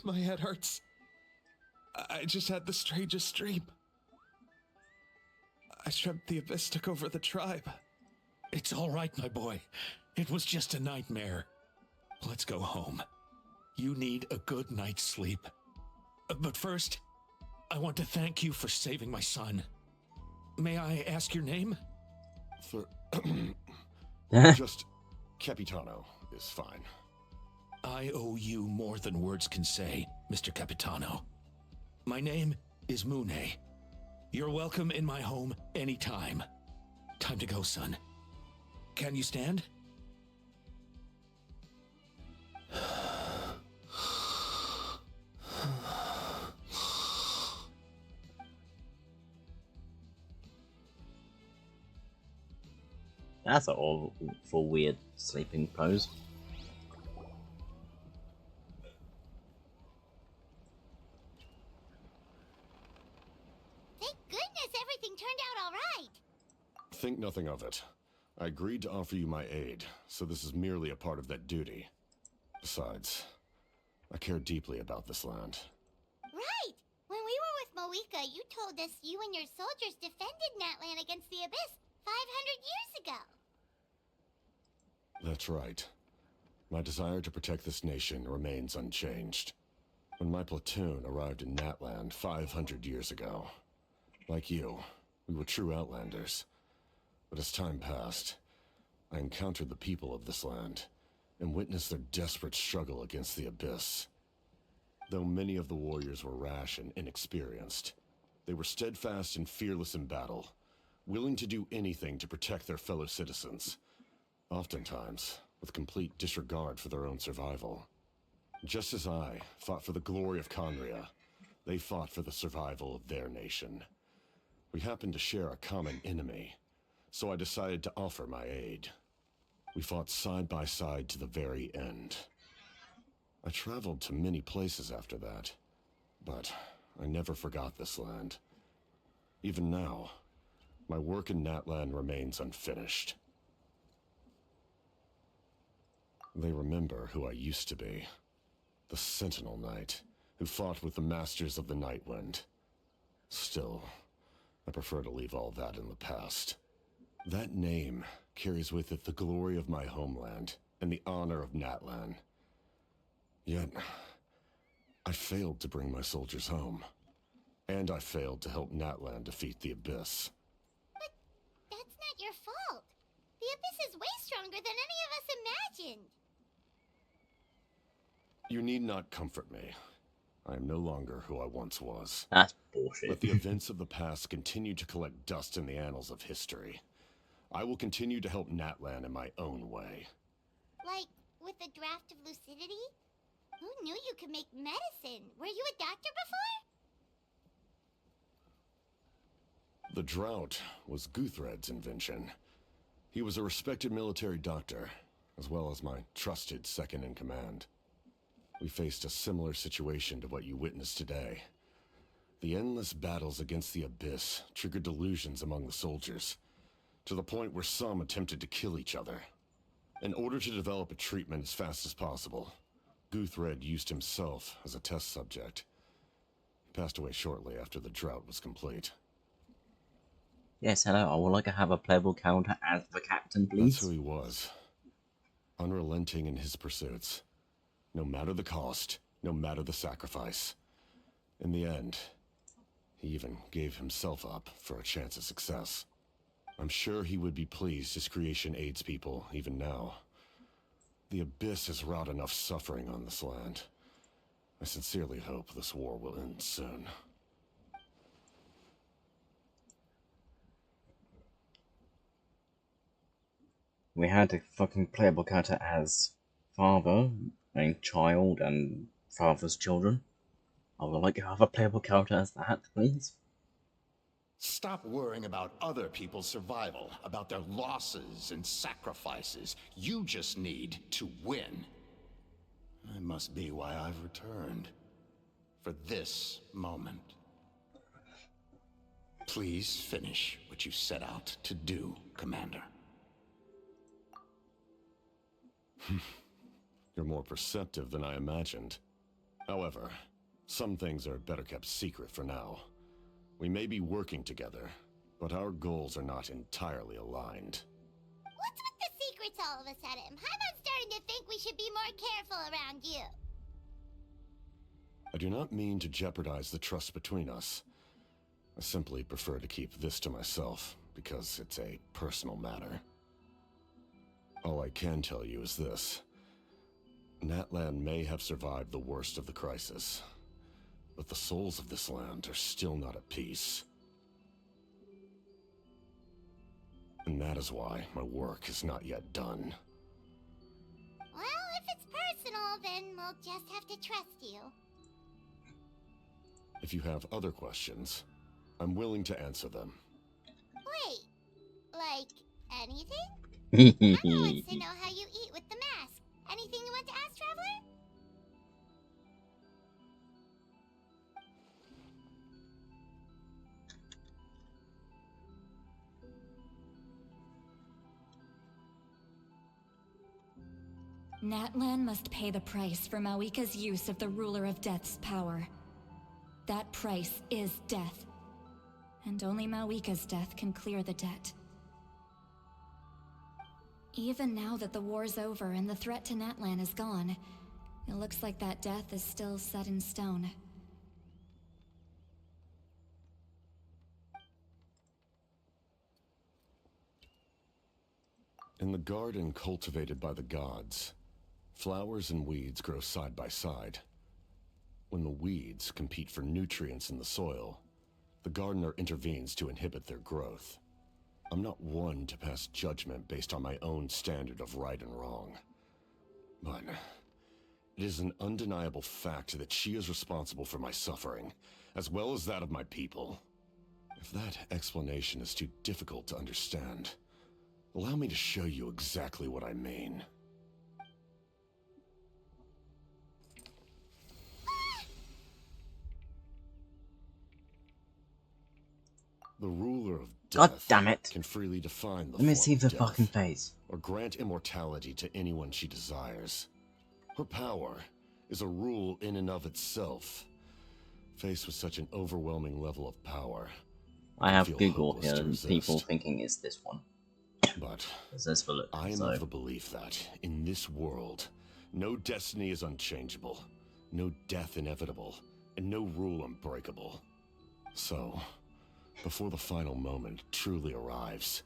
My head hurts. I just had the strangest dream. I dreamt the Abyss took over the tribe. It's all right, my boy. It was just a nightmare. Let's go home. You need a good night's sleep. But first, I want to thank you for saving my son. May I ask your name? Just Capitano is fine. I owe you more than words can say, Mr. Capitano. My name is Mune. You're welcome in my home anytime. Time to go, son. Can you stand? That's an awful weird sleeping pose. Thank goodness everything turned out all right. Think nothing of it. I agreed to offer you my aid, so this is merely a part of that duty. Besides, I care deeply about this land. Right! When we were with Moika, you told us you and your soldiers defended Natlan against the Abyss 500 years ago. That's right. My desire to protect this nation remains unchanged. When my platoon arrived in Natlan 500 years ago, like you, we were true outlanders. But as time passed, I encountered the people of this land and witnessed their desperate struggle against the Abyss. Though many of the warriors were rash and inexperienced, they were steadfast and fearless in battle, willing to do anything to protect their fellow citizens, oftentimes with complete disregard for their own survival. Just as I fought for the glory of Conria, they fought for the survival of their nation. We happened to share a common enemy, so I decided to offer my aid. We fought side by side to the very end. I traveled to many places after that, but I never forgot this land. Even now, my work in Natlan remains unfinished. They remember who I used to be. The Sentinel Knight, who fought with the Masters of the Nightwind. Still, I prefer to leave all that in the past. That name carries with it the glory of my homeland and the honor of Natlan. Yet, I failed to bring my soldiers home. And I failed to help Natlan defeat the Abyss. But that's not your fault. The Abyss is way stronger than any of us imagined. You need not comfort me. I am no longer who I once was. That's bullshit. Let the events of the past continue to collect dust in the annals of history. I will continue to help Natlan in my own way. Like, with the draft of lucidity? Who knew you could make medicine? Were you a doctor before? The drought was Guthred's invention. He was a respected military doctor, as well as my trusted second-in-command. We faced a similar situation to what you witnessed today. The endless battles against the Abyss triggered delusions among the soldiers, to the point where some attempted to kill each other. In order to develop a treatment as fast as possible, Guthred used himself as a test subject. He passed away shortly after the drought was complete. Yes, hello, I would like to have a playable character as the captain, please. That's who he was. Unrelenting in his pursuits. No matter the cost, no matter the sacrifice. In the end, he even gave himself up for a chance at success. I'm sure he would be pleased his creation aids people, even now. The Abyss has wrought enough suffering on this land. I sincerely hope this war will end soon. We had a fucking playable character as father and child and father's children. I would like to have a playable character as that, please. Stop worrying about other people's survival, about their losses and sacrifices. You just need to win. That must be why I've returned. For this moment. Please finish what you set out to do, Commander. You're more perceptive than I imagined. However, some things are better kept secret for now. We may be working together, but our goals are not entirely aligned. What's with the secrets all of a sudden? I'm starting to think we should be more careful around you. I do not mean to jeopardize the trust between us. I simply prefer to keep this to myself, because it's a personal matter. I can tell you is this. Natlan may have survived the worst of the crisis, but the souls of this land are still not at peace. And that is why my work is not yet done. Well, if it's personal, then we'll just have to trust you. If you have other questions, I'm willing to answer them. Wait, like anything? Mama wants to know how you eat with the mask. Anything you want to ask, Traveler? Natlan must pay the price for Mawika's use of the Ruler of Death's power. That price is death. And only Mawika's death can clear the debt. Even now that the war's over and the threat to Natlan is gone, it looks like that death is still set in stone. In the garden cultivated by the gods, flowers and weeds grow side by side. When the weeds compete for nutrients in the soil, the gardener intervenes to inhibit their growth. I'm not one to pass judgment based on my own standard of right and wrong. But it is an undeniable fact that she is responsible for my suffering, as well as that of my people. If that explanation is too difficult to understand, allow me to show you exactly what I mean. The ruler of God death damn it. can freely define the Let me form see of the death, fucking face. or grant immortality to anyone she desires. Her power is a rule in and of itself. Faced with such an overwhelming level of power, I have feel Google hopeless here to and resist. people thinking it's this one. But Let's have a look. I am So, of the belief that, in this world, no destiny is unchangeable, no death inevitable, and no rule unbreakable. So, before the final moment truly arrives,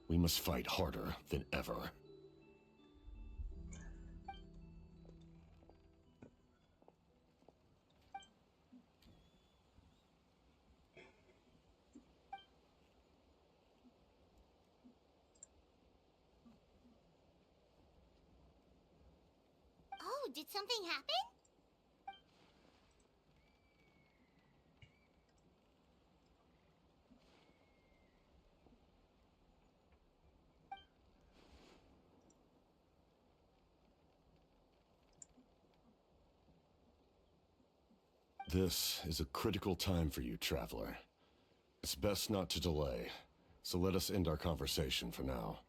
we must fight harder than ever. Oh, did something happen? This is a critical time for you, Traveler. It's best not to delay, so let us end our conversation for now.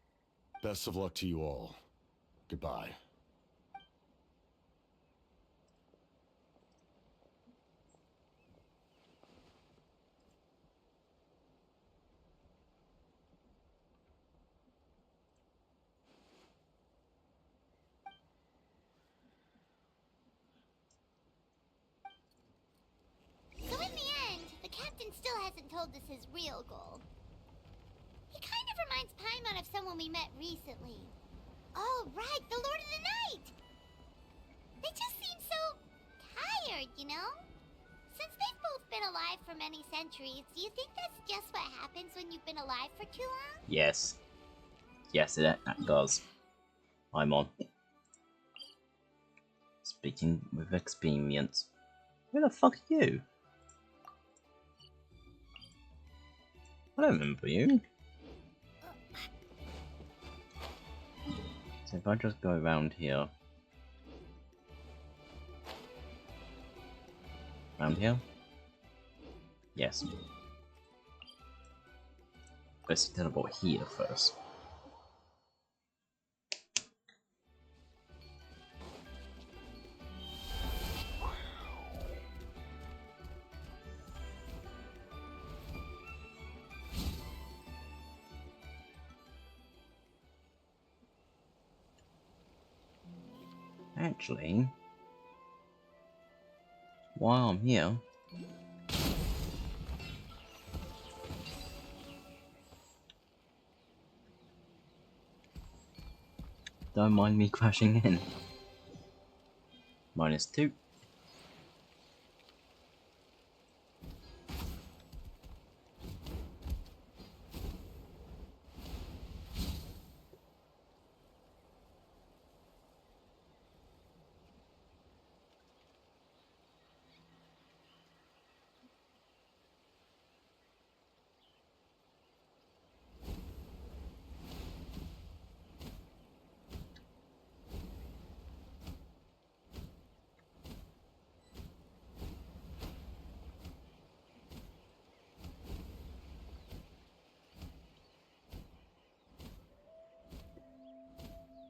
Best of luck to you all. Goodbye. So in the end, the captain still hasn't told us his real goal. He kind of reminds Paimon of someone we met recently. Oh, right, the Lord of the Night! They just seem so tired, you know? Since they've both been alive for many centuries, do you think that's just what happens when you've been alive for too long? yes. Yes, it does. I'm on. Speaking with experience. Who the fuck are you? I don't remember you. So if I just go around here. Around here? Yes. Let's teleport here first. Actually, while I'm here, Don't mind me crashing in. -2.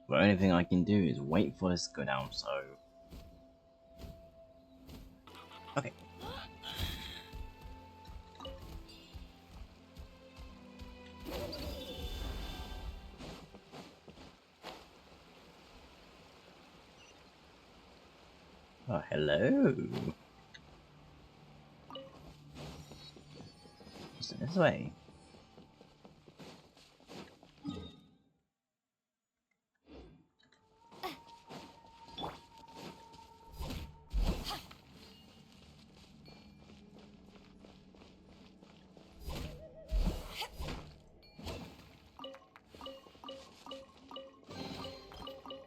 The only thing I can do is wait for this to go down, so... Okay. Oh, hello. What's this way?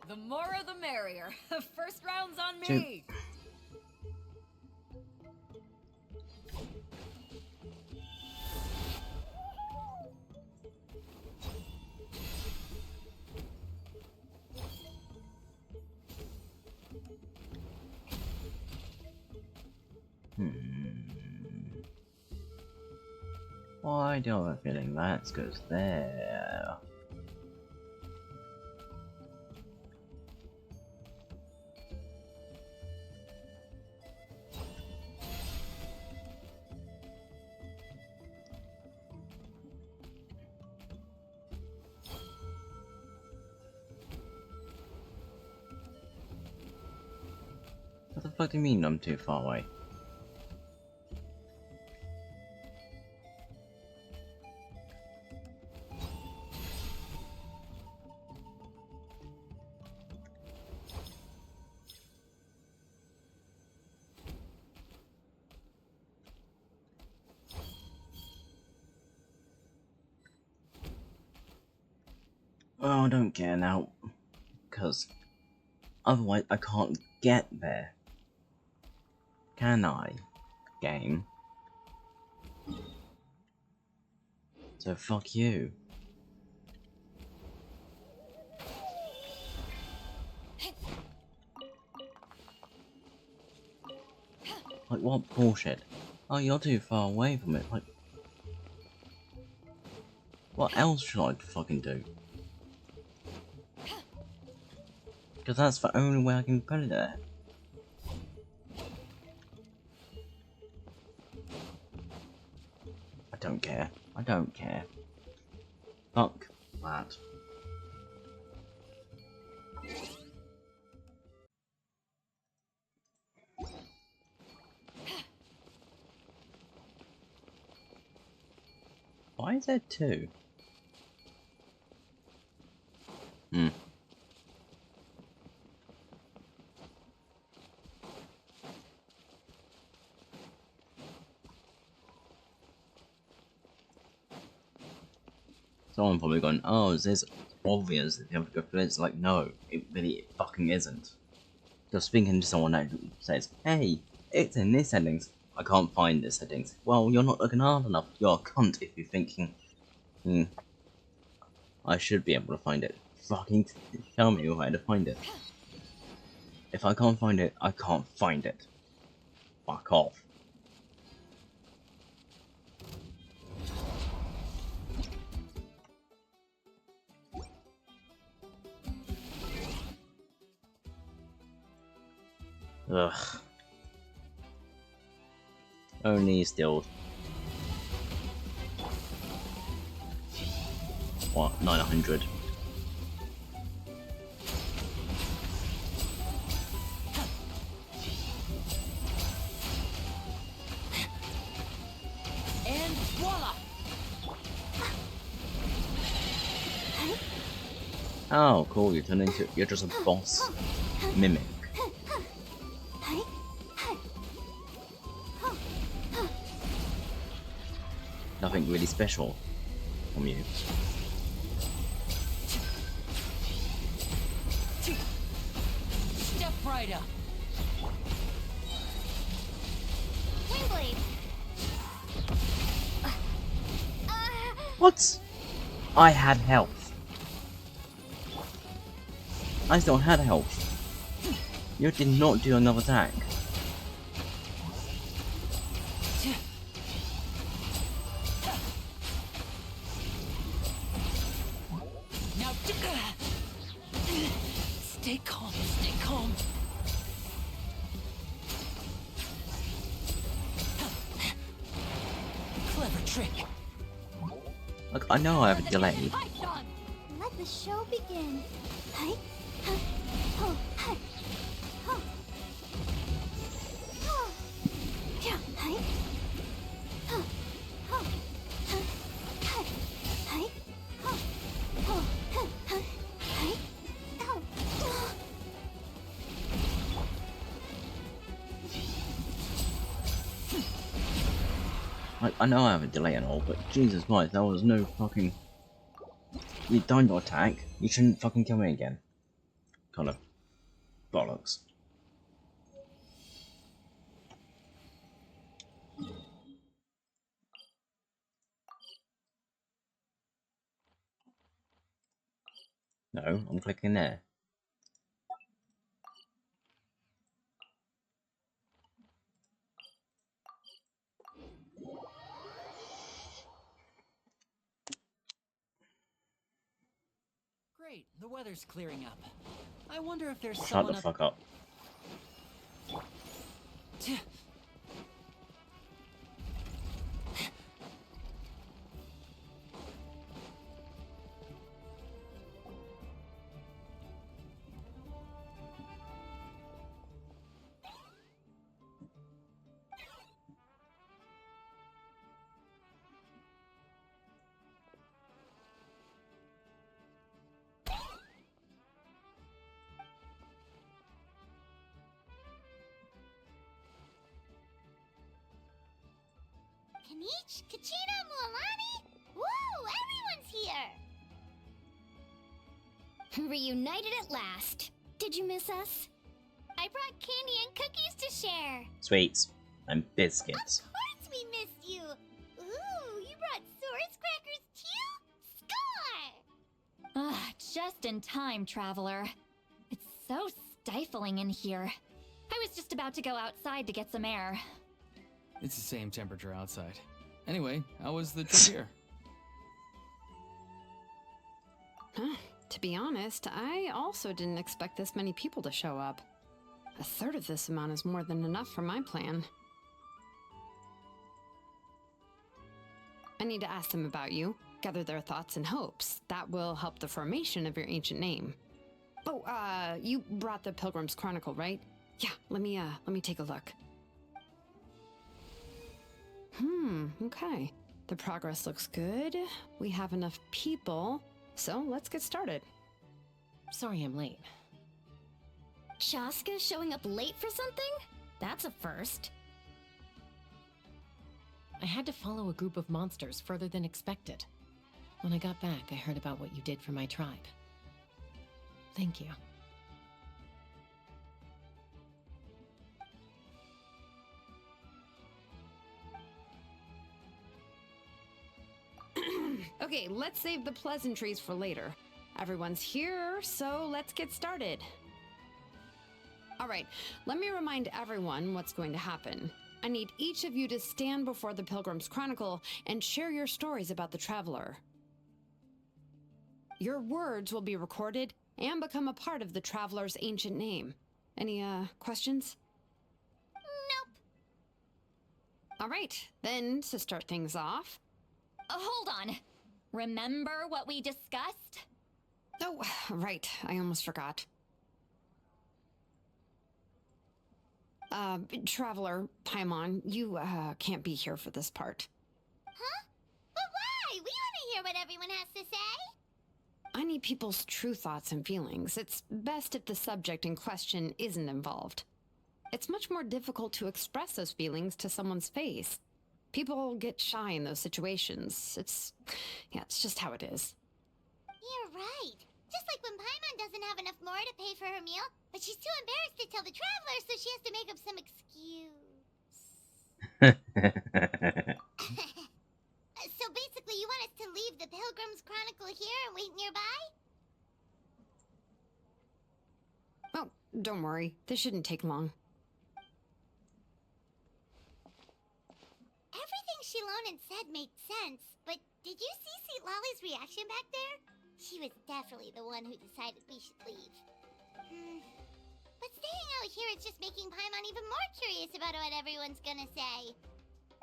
The more the merrier. First round's on me. Why do I have a feeling that goes there? What the fuck do you mean I'm too far away? Oh, I don't care now, because otherwise I can't get there. Can I? Game. So fuck you. Like, what bullshit? Oh, you're too far away from it, like... What else should I fucking do? Because that's the only way I can put it there. I don't care. I don't care. Fuck that. Why is there two? Someone probably gone, oh, is this obvious that you have to go through it? It's like, no, it really fucking isn't. You're speaking to someone that says, hey, it's in this settings. I can't find this settings. Well, you're not looking hard enough. You're a cunt if you're thinking, I should be able to find it. Fucking tell me where to find it. If I can't find it, I can't find it. Fuck off. Ugh. Only still... What, 900? And voila! Oh, cool, you turn into... You're just a boss mimic. Nothing really special from you. Step right up. Windblade. What? I had health. I still had health. You did not do another attack. Now, stay calm, stay calm. Clever trick. Look, I know I have a delay. Let the show begin. Like, I know I have a delay and all, but Jesus Christ, that was no fucking... You done your attack, you shouldn't fucking kill me again. Kind of bollocks. No, I'm clicking there. Great, the weather's clearing up. I wonder if there's Shut someone the fuck up. Kanich, Kachina, Mualani? Woo! Everyone's here! Reunited at last. Did you miss us? I brought candy and cookies to share. Sweets and biscuits. Of course we missed you. Ooh, you brought Source crackers too? Score! Ah, just in time, traveler. It's so stifling in here. I was just about to go outside to get some air. It's the same temperature outside. Anyway, how was the trip here? To be honest, I also didn't expect this many people to show up. A third of this amount is more than enough for my plan. I need to ask them about you, gather their thoughts and hopes. That will help the formation of your ancient name. Oh, you brought the Pilgrim's Chronicle, right? Yeah, let me take a look. Okay. The progress looks good. We have enough people, so let's get started. Sorry I'm late. Chaska showing up late for something? That's a first. I had to follow a group of monsters further than expected. When I got back, I heard about what you did for my tribe. Thank you. Okay, let's save the pleasantries for later. Everyone's here, so let's get started. All right, let me remind everyone what's going to happen. I need each of you to stand before the Pilgrim's Chronicle and share your stories about the Traveler. Your words will be recorded and become a part of the Traveler's ancient name. Any, questions? Nope. All right, then, to start things off... Hold on. Remember what we discussed? Oh, right, I almost forgot. Traveler, Paimon, you, can't be here for this part. Huh? But why? We want to hear what everyone has to say. I need people's true thoughts and feelings. It's best if the subject in question isn't involved. It's much more difficult to express those feelings to someone's face. People get shy in those situations. It's just how it is. You're right. Just like when Paimon doesn't have enough more to pay for her meal, but she's too embarrassed to tell the traveler, so she has to make up some excuse. So basically, you want us to leave the Pilgrim's Chronicle here and wait nearby? Oh, don't worry. This shouldn't take long. Everything Shilonen said made sense, but did you see St. Lolly's reaction back there? She was definitely the one who decided we should leave. But staying out here is just making Paimon even more curious about what everyone's gonna say.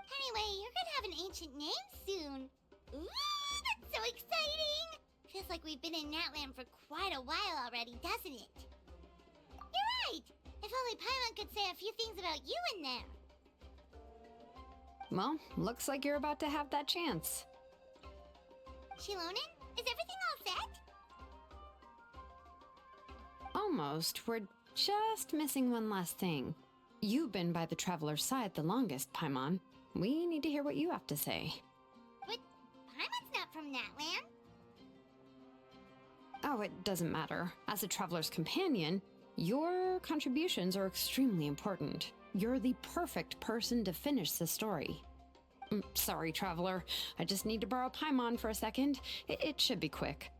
Anyway, you're gonna have an ancient name soon. Ooh, that's so exciting! Feels like we've been in Natland for quite a while already, doesn't it? You're right! If only Paimon could say a few things about you in there. Well, looks like you're about to have that chance. Shilonen, is everything all set? Almost. We're just missing one last thing. You've been by the Traveler's side the longest, Paimon. We need to hear what you have to say. But Paimon's not from Natland. Oh, it doesn't matter. As a Traveler's companion, your contributions are extremely important. You're the perfect person to finish the story. Sorry, Traveler. I just need to borrow Paimon for a second. It should be quick.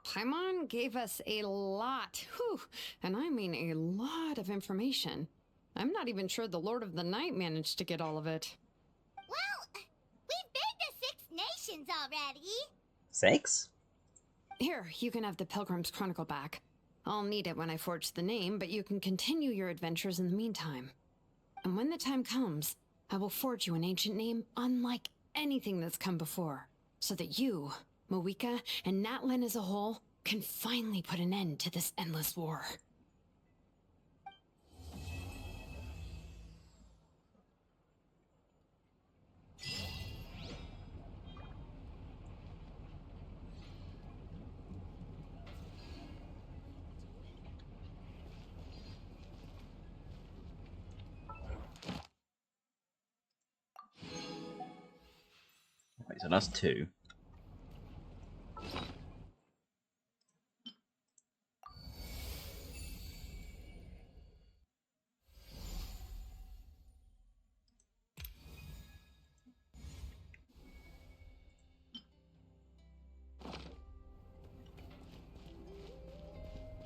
Paimon gave us a lot, and I mean a lot of information. I'm not even sure the Lord of the Night managed to get all of it. Well, we've been to 6 nations already. 6? Here, you can have the Pilgrim's Chronicle back. I'll need it when I forge the name, but you can continue your adventures in the meantime. And when the time comes, I will forge you an ancient name unlike anything that's come before, so that you, Moika, and Natlan as a whole can finally put an end to this endless war. Right, so that's 2.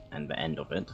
And the end of it